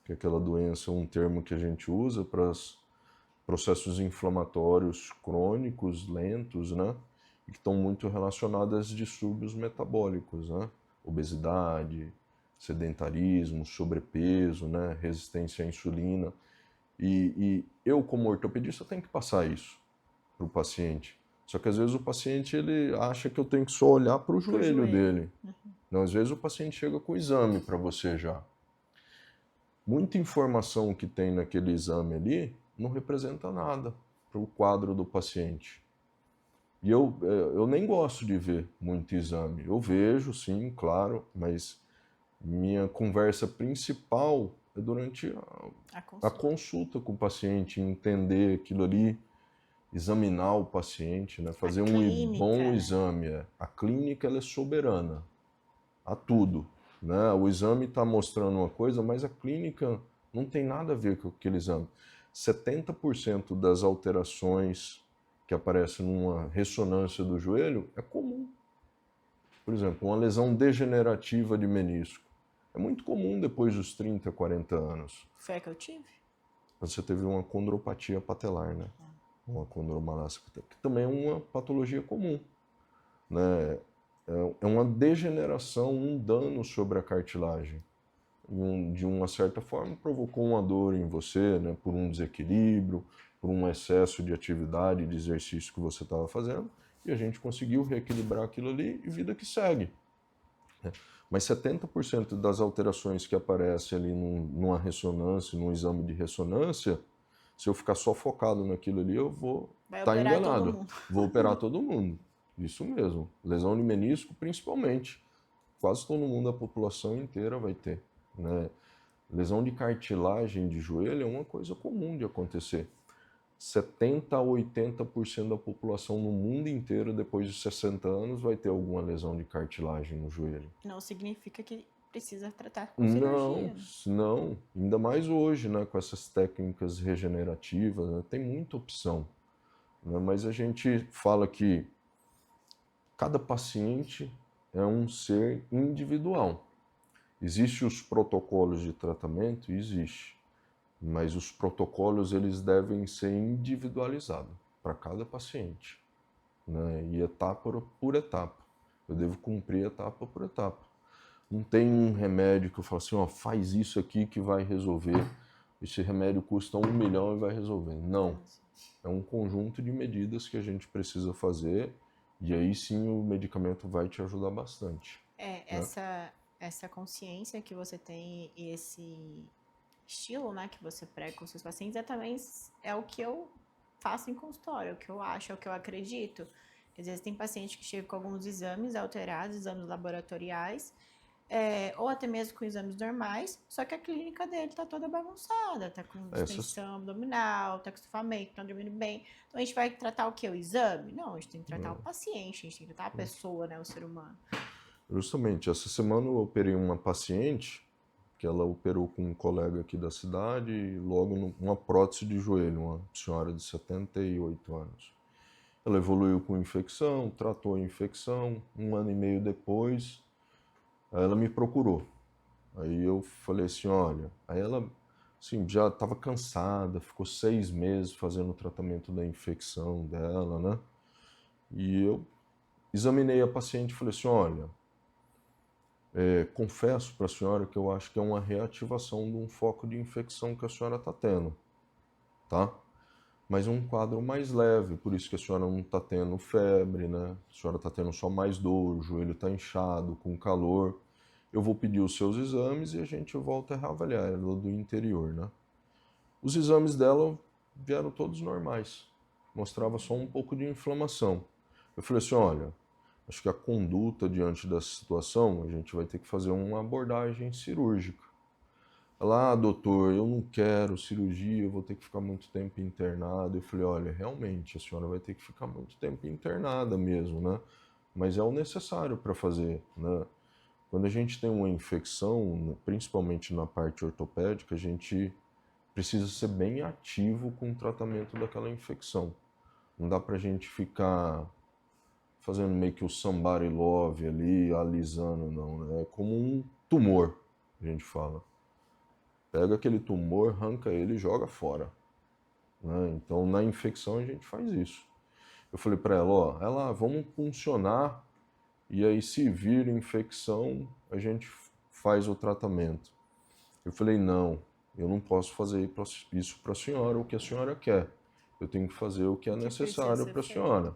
Que é aquela doença, um termo que a gente usa para os processos inflamatórios crônicos, lentos, né? E que estão muito relacionados a distúrbios metabólicos, né? Obesidade, sedentarismo, sobrepeso, né? Resistência à insulina. E eu, como ortopedista, tenho que passar isso para o paciente. Só que às vezes o paciente ele acha que eu tenho que só olhar para o Pro joelho joelho. dele. Não, às vezes o paciente chega com o exame para você já. Muita informação que tem naquele exame ali não representa nada para o quadro do paciente. E eu nem gosto de ver muito exame. Eu vejo, sim, claro, mas minha conversa principal é durante A a consulta. consulta com o paciente, entender aquilo ali, examinar o paciente, né? A Fazer um bom clínica, né? exame. A clínica ela é soberana a tudo, né? O exame está mostrando uma coisa, mas a clínica não tem nada a ver com aquele exame. 70% das alterações que aparecem numa ressonância do joelho é comum. Por exemplo, uma lesão degenerativa de menisco. É muito comum depois dos 30, 40 anos. Foi a que eu tive? Você teve uma condropatia patelar, né? Uma condromalácia patelar, que também é uma patologia comum, né? É uma degeneração, um dano sobre a cartilagem. De uma certa forma, provocou uma dor em você, né, por um desequilíbrio, por um excesso de atividade, de exercício que você estava fazendo, e a gente conseguiu reequilibrar aquilo ali e vida que segue. Né? Mas 70% das alterações que aparecem ali numa ressonância, num exame de ressonância, se eu ficar só focado naquilo ali, eu vou Vai estar operar todo enganado. mundo. Vou operar todo mundo. Isso mesmo. Lesão de menisco, principalmente. Quase todo mundo, a população inteira vai ter. Né? Lesão de cartilagem de joelho é uma coisa comum de acontecer. 70 a 80% da população no mundo inteiro, depois de 60 anos, vai ter alguma lesão de cartilagem no joelho. Não significa que precisa tratar com Não, cirurgia, né? não. Ainda mais hoje, né, com essas técnicas regenerativas, né, tem muita opção. Né, mas a gente fala que cada paciente é um ser individual. Existem os protocolos de tratamento? Existe. Mas os protocolos eles devem ser individualizados para cada paciente, né? E etapa por etapa. Eu devo cumprir etapa por etapa. Não tem um remédio que eu falo assim, ó, faz isso aqui que vai resolver. Esse remédio custa 1 milhão e vai resolver. Não. É um conjunto de medidas que a gente precisa fazer e aí sim o medicamento vai te ajudar bastante. É, Né? essa consciência que você tem e esse estilo, né, que você prega com seus pacientes é o que eu faço em consultório, é o que eu acho, é o que eu acredito. Às vezes tem paciente que chega com alguns exames alterados, exames laboratoriais, ou até mesmo com exames normais, só que a clínica dele tá toda bagunçada, tá com Essas, distensão abdominal, tá com estufamento, tá dormindo bem. Então a gente vai tratar o quê? O exame? Não, a gente tem que tratar o paciente, a gente tem que tratar a pessoa, né, o ser humano. justamente, essa semana eu operei uma paciente que ela operou com um colega aqui da cidade e logo uma prótese de joelho, uma senhora de 78 anos. Ela evoluiu com infecção, tratou a infecção, 1 ano e meio depois, aí ela me procurou. Aí eu falei assim, olha, aí ela assim, já estava cansada, ficou 6 meses fazendo o tratamento da infecção dela, né? E eu examinei a paciente e falei assim, olha, confesso para a senhora que eu acho que é uma reativação de um foco de infecção que a senhora está tendo, tá? Mas um quadro mais leve, por isso que a senhora não está tendo febre, né? A senhora está tendo só mais dor, o joelho está inchado, com calor. Eu vou pedir os seus exames e a gente volta a reavaliar ela do interior, né? Os exames dela vieram todos normais, mostrava só um pouco de inflamação. Eu falei assim, olha, acho que a conduta diante dessa situação, a gente vai ter que fazer uma abordagem cirúrgica. Ela, doutor, eu não quero cirurgia, eu vou ter que ficar muito tempo internado. Eu falei, olha, realmente, a senhora vai ter que ficar muito tempo internada mesmo, né? Mas é o necessário para fazer, né? Quando a gente tem uma infecção, principalmente na parte ortopédica, a gente precisa ser bem ativo com o tratamento daquela infecção. Não dá pra gente ficar fazendo meio que o somebody love ali, alisando, não, né? É como um tumor, a gente fala. Pega aquele tumor, arranca ele e joga fora, né? Então, na infecção, a gente faz isso. Eu falei para ela, ó, vamos puncionar e aí se vir infecção, a gente faz o tratamento. Eu falei, não, eu não posso fazer isso para a senhora, o que a senhora quer. Eu tenho que fazer o que é necessário para a senhora.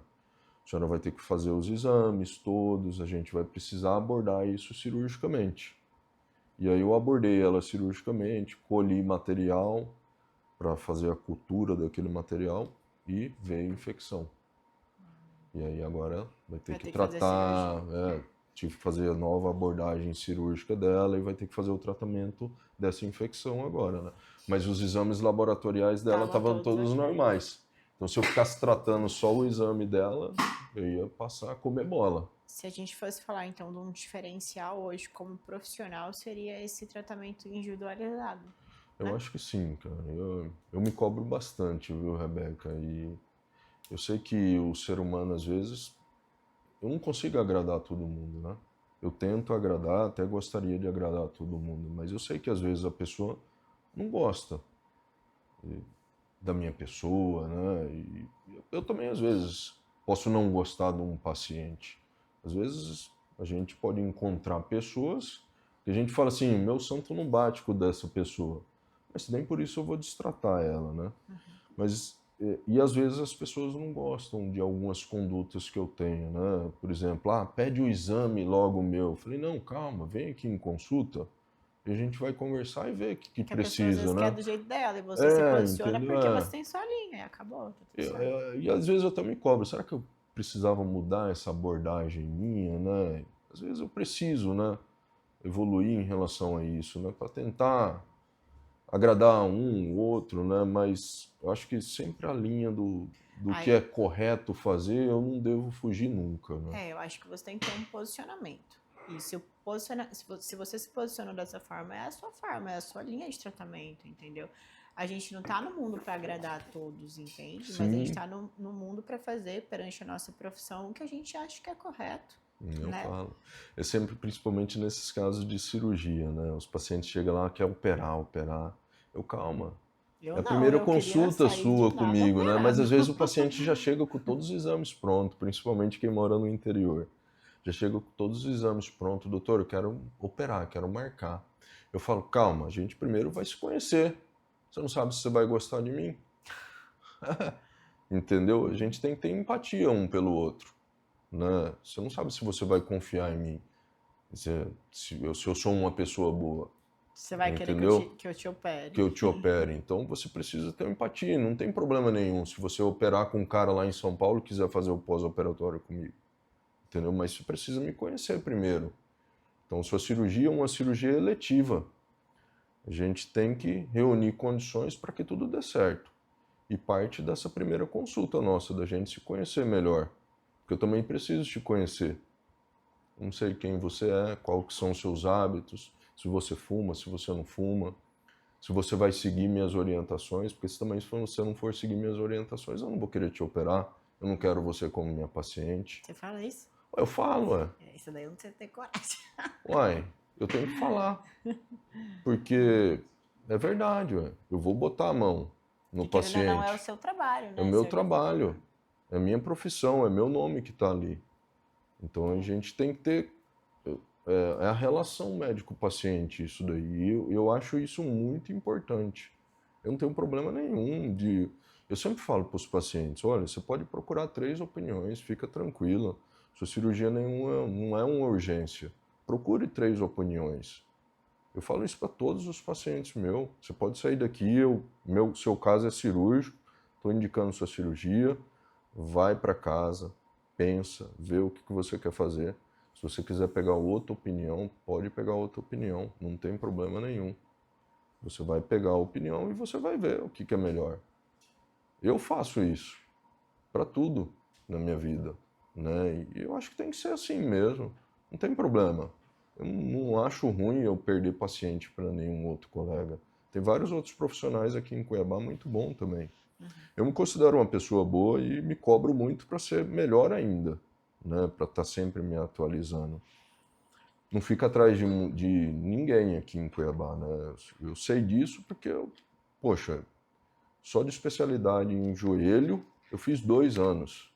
A senhora vai ter que fazer os exames todos, a gente vai precisar abordar isso cirurgicamente. E aí eu abordei ela cirurgicamente, colhi material para fazer a cultura daquele material e veio infecção. E aí agora vai ter que tratar, tive que fazer a nova abordagem cirúrgica dela e vai ter que fazer o tratamento dessa infecção agora, né? Mas os exames laboratoriais dela estavam todos normais. Então se eu ficasse tratando só o exame dela, eu ia passar a comer bola. Se a gente fosse falar então de um diferencial hoje como profissional, seria esse tratamento individualizado. Eu acho que sim, cara. Eu me cobro bastante, viu, Rebeca? E eu sei que o ser humano, às vezes, eu não consigo agradar todo mundo, né? Eu tento agradar, até gostaria de agradar todo mundo, mas eu sei que às vezes a pessoa não gosta da minha pessoa, né? E eu também, às vezes, posso não gostar de um paciente. Às vezes, a gente pode encontrar pessoas que a gente fala assim, meu santo não bate com dessa pessoa. Mas nem por isso eu vou destratar ela, né? Mas e às vezes as pessoas não gostam de algumas condutas que eu tenho, né? Por exemplo, pede o exame logo meu. Eu falei, não, calma, vem aqui em consulta e a gente vai conversar e ver o que a pessoa, precisa, às vezes, né? quer do jeito dela e você se posiciona entendeu? porque você tem sua linha e acabou. E às vezes eu até me cobro, será que eu precisava mudar essa abordagem minha, né? Às vezes eu preciso, né? Evoluir em relação a isso, né? Para tentar agradar um, outro, né? Mas eu acho que sempre a linha do que é correto fazer, eu não devo fugir nunca, né? Eu acho que você tem que ter um posicionamento. E se você se posiciona dessa forma, é a sua forma, é a sua linha de tratamento, entendeu? A gente não tá no mundo para agradar a todos, entende? Sim. Mas a gente tá no mundo para fazer perante a nossa profissão o que a gente acha que é correto. Eu falo. É sempre, principalmente nesses casos de cirurgia, né? Os pacientes chegam lá, quer operar. Eu, calma. É a primeira consulta sua comigo, né? Mas às vezes o paciente já chega com todos os exames prontos, principalmente quem mora no interior. Já chega com todos os exames prontos. Doutor, eu quero operar, quero marcar. Eu falo, calma, a gente primeiro vai se conhecer. Você não sabe se você vai gostar de mim? Entendeu? A gente tem que ter empatia um pelo outro, né? Você não sabe se você vai confiar em mim, se eu sou uma pessoa boa. Você vai querer que eu te opere. Que eu te opere. Então você precisa ter empatia. Não tem problema nenhum se você operar com um cara lá em São Paulo e quiser fazer o pós-operatório comigo. Entendeu? Mas você precisa me conhecer primeiro. Então sua cirurgia é uma cirurgia eletiva. A gente tem que reunir condições para que tudo dê certo. E parte dessa primeira consulta nossa, da gente se conhecer melhor. Porque eu também preciso te conhecer. Não sei quem você é, quais são os seus hábitos, se você fuma, se você não fuma, se você vai seguir minhas orientações, porque se você não for seguir minhas orientações, eu não vou querer te operar, eu não quero você como minha paciente. Você fala isso? Eu falo, Isso daí eu não sei ter coragem. Uai, eu tenho que falar, porque é verdade, eu vou botar a mão no paciente. Não é o seu trabalho, né? É o meu trabalho, é minha profissão, é meu nome que está ali. Então a gente tem que ter é a relação médico-paciente isso daí. E eu acho isso muito importante. Eu não tenho problema nenhum de... Eu sempre falo para os pacientes, olha, você pode procurar 3 opiniões, fica tranquila. Sua cirurgia nenhuma, não é uma urgência. Procure 3 opiniões. Eu falo isso para todos os pacientes meus. Você pode sair daqui, seu caso é cirúrgico, estou indicando sua cirurgia, vai para casa, pensa, vê o que você quer fazer. Se você quiser pegar outra opinião, pode pegar outra opinião, não tem problema nenhum. Você vai pegar a opinião e você vai ver o que é melhor. Eu faço isso para tudo na minha vida, né? E eu acho que tem que ser assim mesmo, não tem problema. Eu não acho ruim eu perder paciente para nenhum outro colega. Tem vários outros profissionais aqui em Cuiabá muito bom também. Eu me considero uma pessoa boa e me cobro muito para ser melhor ainda, né? Para estar sempre me atualizando. Não fica atrás de ninguém aqui em Cuiabá, né? Eu sei disso porque poxa, só de especialidade em joelho eu fiz 2 anos,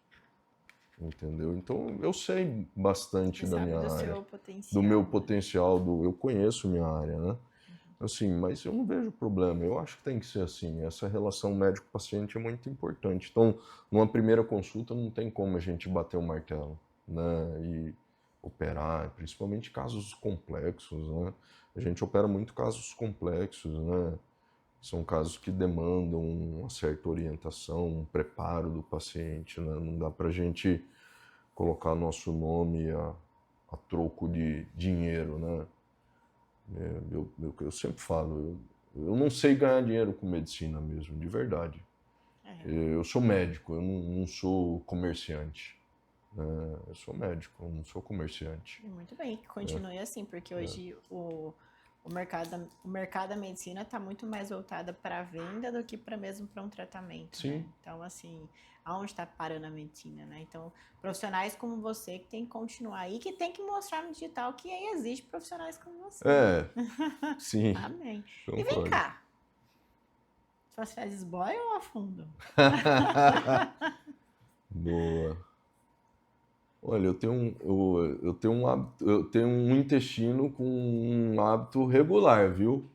entendeu? Então eu sei bastante da minha área, do meu potencial, eu conheço minha área, né? Assim, mas eu não vejo problema, eu acho que tem que ser assim, essa relação médico-paciente é muito importante. Então, numa primeira consulta não tem como a gente bater o martelo, né, e operar, principalmente casos complexos, né? A gente opera muito casos complexos, né? São casos que demandam uma certa orientação, um preparo do paciente, né? Não dá pra gente colocar nosso nome a troco de dinheiro, né? Eu sempre falo, eu não sei ganhar dinheiro com medicina mesmo, de verdade. Eu sou médico, eu não sou comerciante. Eu sou médico, eu não sou comerciante. Muito bem, que continue assim, porque hoje o mercado da medicina está muito mais voltado para a venda do que mesmo para um tratamento. Sim. Né? Então, assim, aonde está parando a medicina, né? Então, profissionais como você que tem que continuar aí, que tem que mostrar no digital que aí existe profissionais como você. Sim. Amém. E vem cá, suas fezes boiam ou afundam? Boa. Olha, eu tenho um intestino com um hábito regular, viu?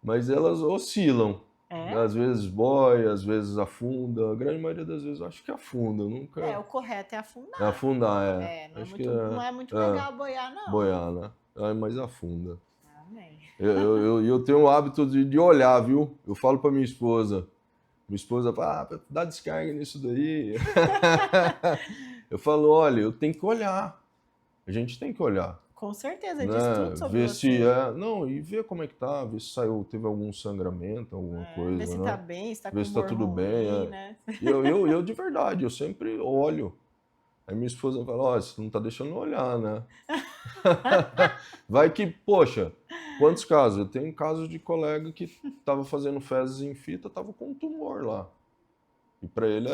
Mas elas oscilam. Às vezes boia, às vezes afunda. A grande maioria das vezes eu acho que afunda. Nunca... o correto é afundar. É afundar, Não é muito legal boiar, não. Boiar, né? Mas afunda. Amém. Eu tenho o hábito de olhar, viu? Eu falo pra minha esposa. Minha esposa fala, dá descarga nisso daí. Eu falo, olha, eu tenho que olhar. A gente tem que olhar. Com certeza, diz tudo sobre ver você. Se não, e ver como é que tá, ver se teve algum sangramento, alguma coisa. Ver se tá bem, se tá com ver se tá tudo bem. né? Eu de verdade, eu sempre olho. Aí minha esposa fala, ó, você não tá deixando eu olhar, né? Vai que, poxa, quantos casos? Eu tenho casos de colega que tava fazendo fezes em fita, tava com um tumor lá. E para ele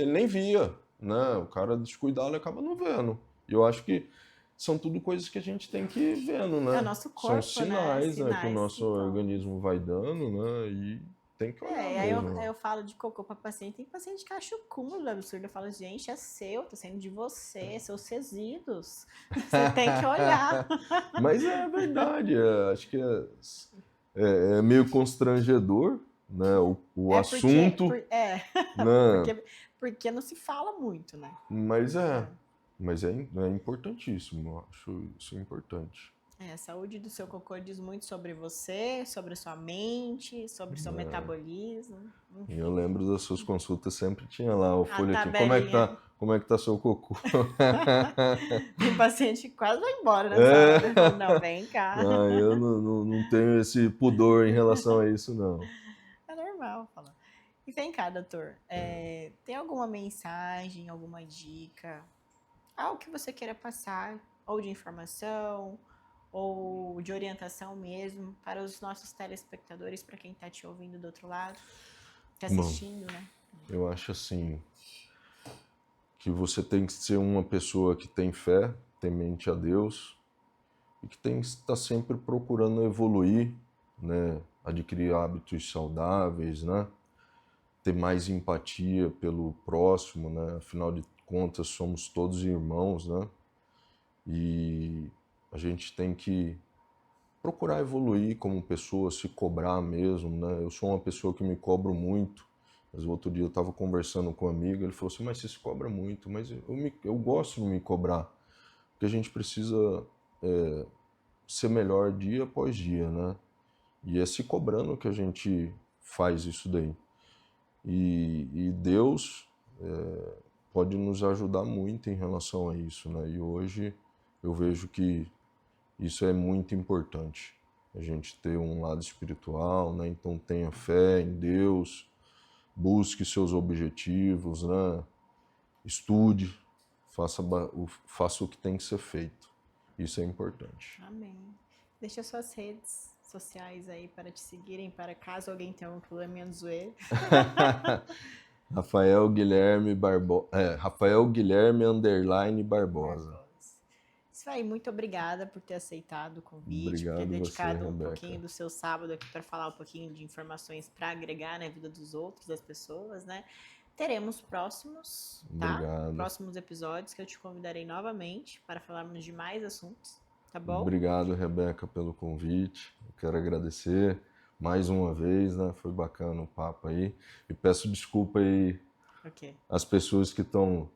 ele nem via, né? O cara descuidado ele acaba não vendo. E eu acho que são tudo coisas que a gente tem que ir vendo, né? É o nosso corpo, são sinais, né? Que o nosso então... organismo vai dando, né? E tem que olhar mesmo. Aí eu falo de cocô para paciente, tem paciente que acha o cúmulo absurdo. Eu falo, gente, é seu, tá saindo de você, seus resíduos. Você tem que olhar. Mas é verdade, acho que é meio constrangedor, né? O assunto. Né? Porque não se fala muito, né? Mas é importantíssimo, eu acho isso importante. A saúde do seu cocô diz muito sobre você, sobre a sua mente, sobre o seu metabolismo. E eu lembro das suas consultas, sempre tinha lá o folhetim. Tabelinha. Como é que tá seu cocô? O paciente quase vai embora nessa hora. Não, vem cá. Eu não tenho esse pudor em relação a isso, não. É normal falar. E vem cá, doutor. Tem alguma mensagem, alguma dica, algo que você queira passar, ou de informação, ou de orientação mesmo, para os nossos telespectadores, para quem está te ouvindo do outro lado, está assistindo, né? Eu acho assim, que você tem que ser uma pessoa que tem fé, temente a Deus, e que tem que estar sempre procurando evoluir, né? Adquirir hábitos saudáveis, né? Ter mais empatia pelo próximo, né? Afinal de contas, somos todos irmãos, né? E a gente tem que procurar evoluir como pessoa, se cobrar mesmo, né? Eu sou uma pessoa que me cobro muito. Mas o outro dia eu estava conversando com um amigo, ele falou assim, mas você se cobra muito, mas eu gosto de me cobrar, porque a gente precisa ser melhor dia após dia, né? E é se cobrando que a gente faz isso daí. E Deus pode nos ajudar muito em relação a isso, né? E hoje eu vejo que isso é muito importante, a gente ter um lado espiritual, né? Então tenha fé em Deus, busque seus objetivos, né? Estude, faça o que tem que ser feito. Isso é importante. Amém. Deixa suas redes sociais aí para te seguirem, para caso alguém tenha um probleminha no zoeiro. Rafael Guilherme Rafael Guilherme _ Barbosa. Isso aí, muito obrigada por ter aceitado o convite, por ter Obrigado você, dedicado um Rebeca. pouquinho do seu sábado aqui para falar um pouquinho de informações para agregar na vida dos outros, das pessoas, né? Teremos próximos, tá? Obrigado. Próximos episódios que eu te convidarei novamente para falarmos de mais assuntos, tá bom? Obrigado, Rebeca, pelo convite. Eu quero agradecer mais uma vez, né? Foi bacana o papo aí. E peço desculpa aí às pessoas que estão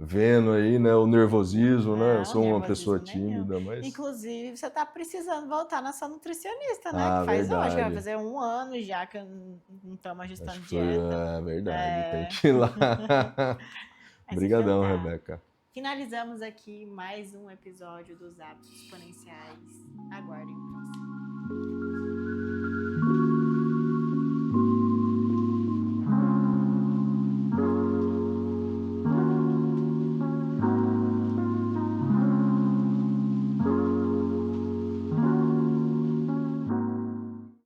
vendo aí, né, o nervosismo, né? Eu sou uma pessoa tímida, mas... Inclusive, você tá precisando voltar na sua nutricionista, né? Ah, que faz verdade. hoje, vai fazer 1 ano já que eu não estamos ajustando Acho que foi, dieta. é verdade, tem que ir lá. Obrigadão, Rebeca. Finalizamos aqui mais um episódio dos Hábitos Exponenciais. Aguardem o próximo.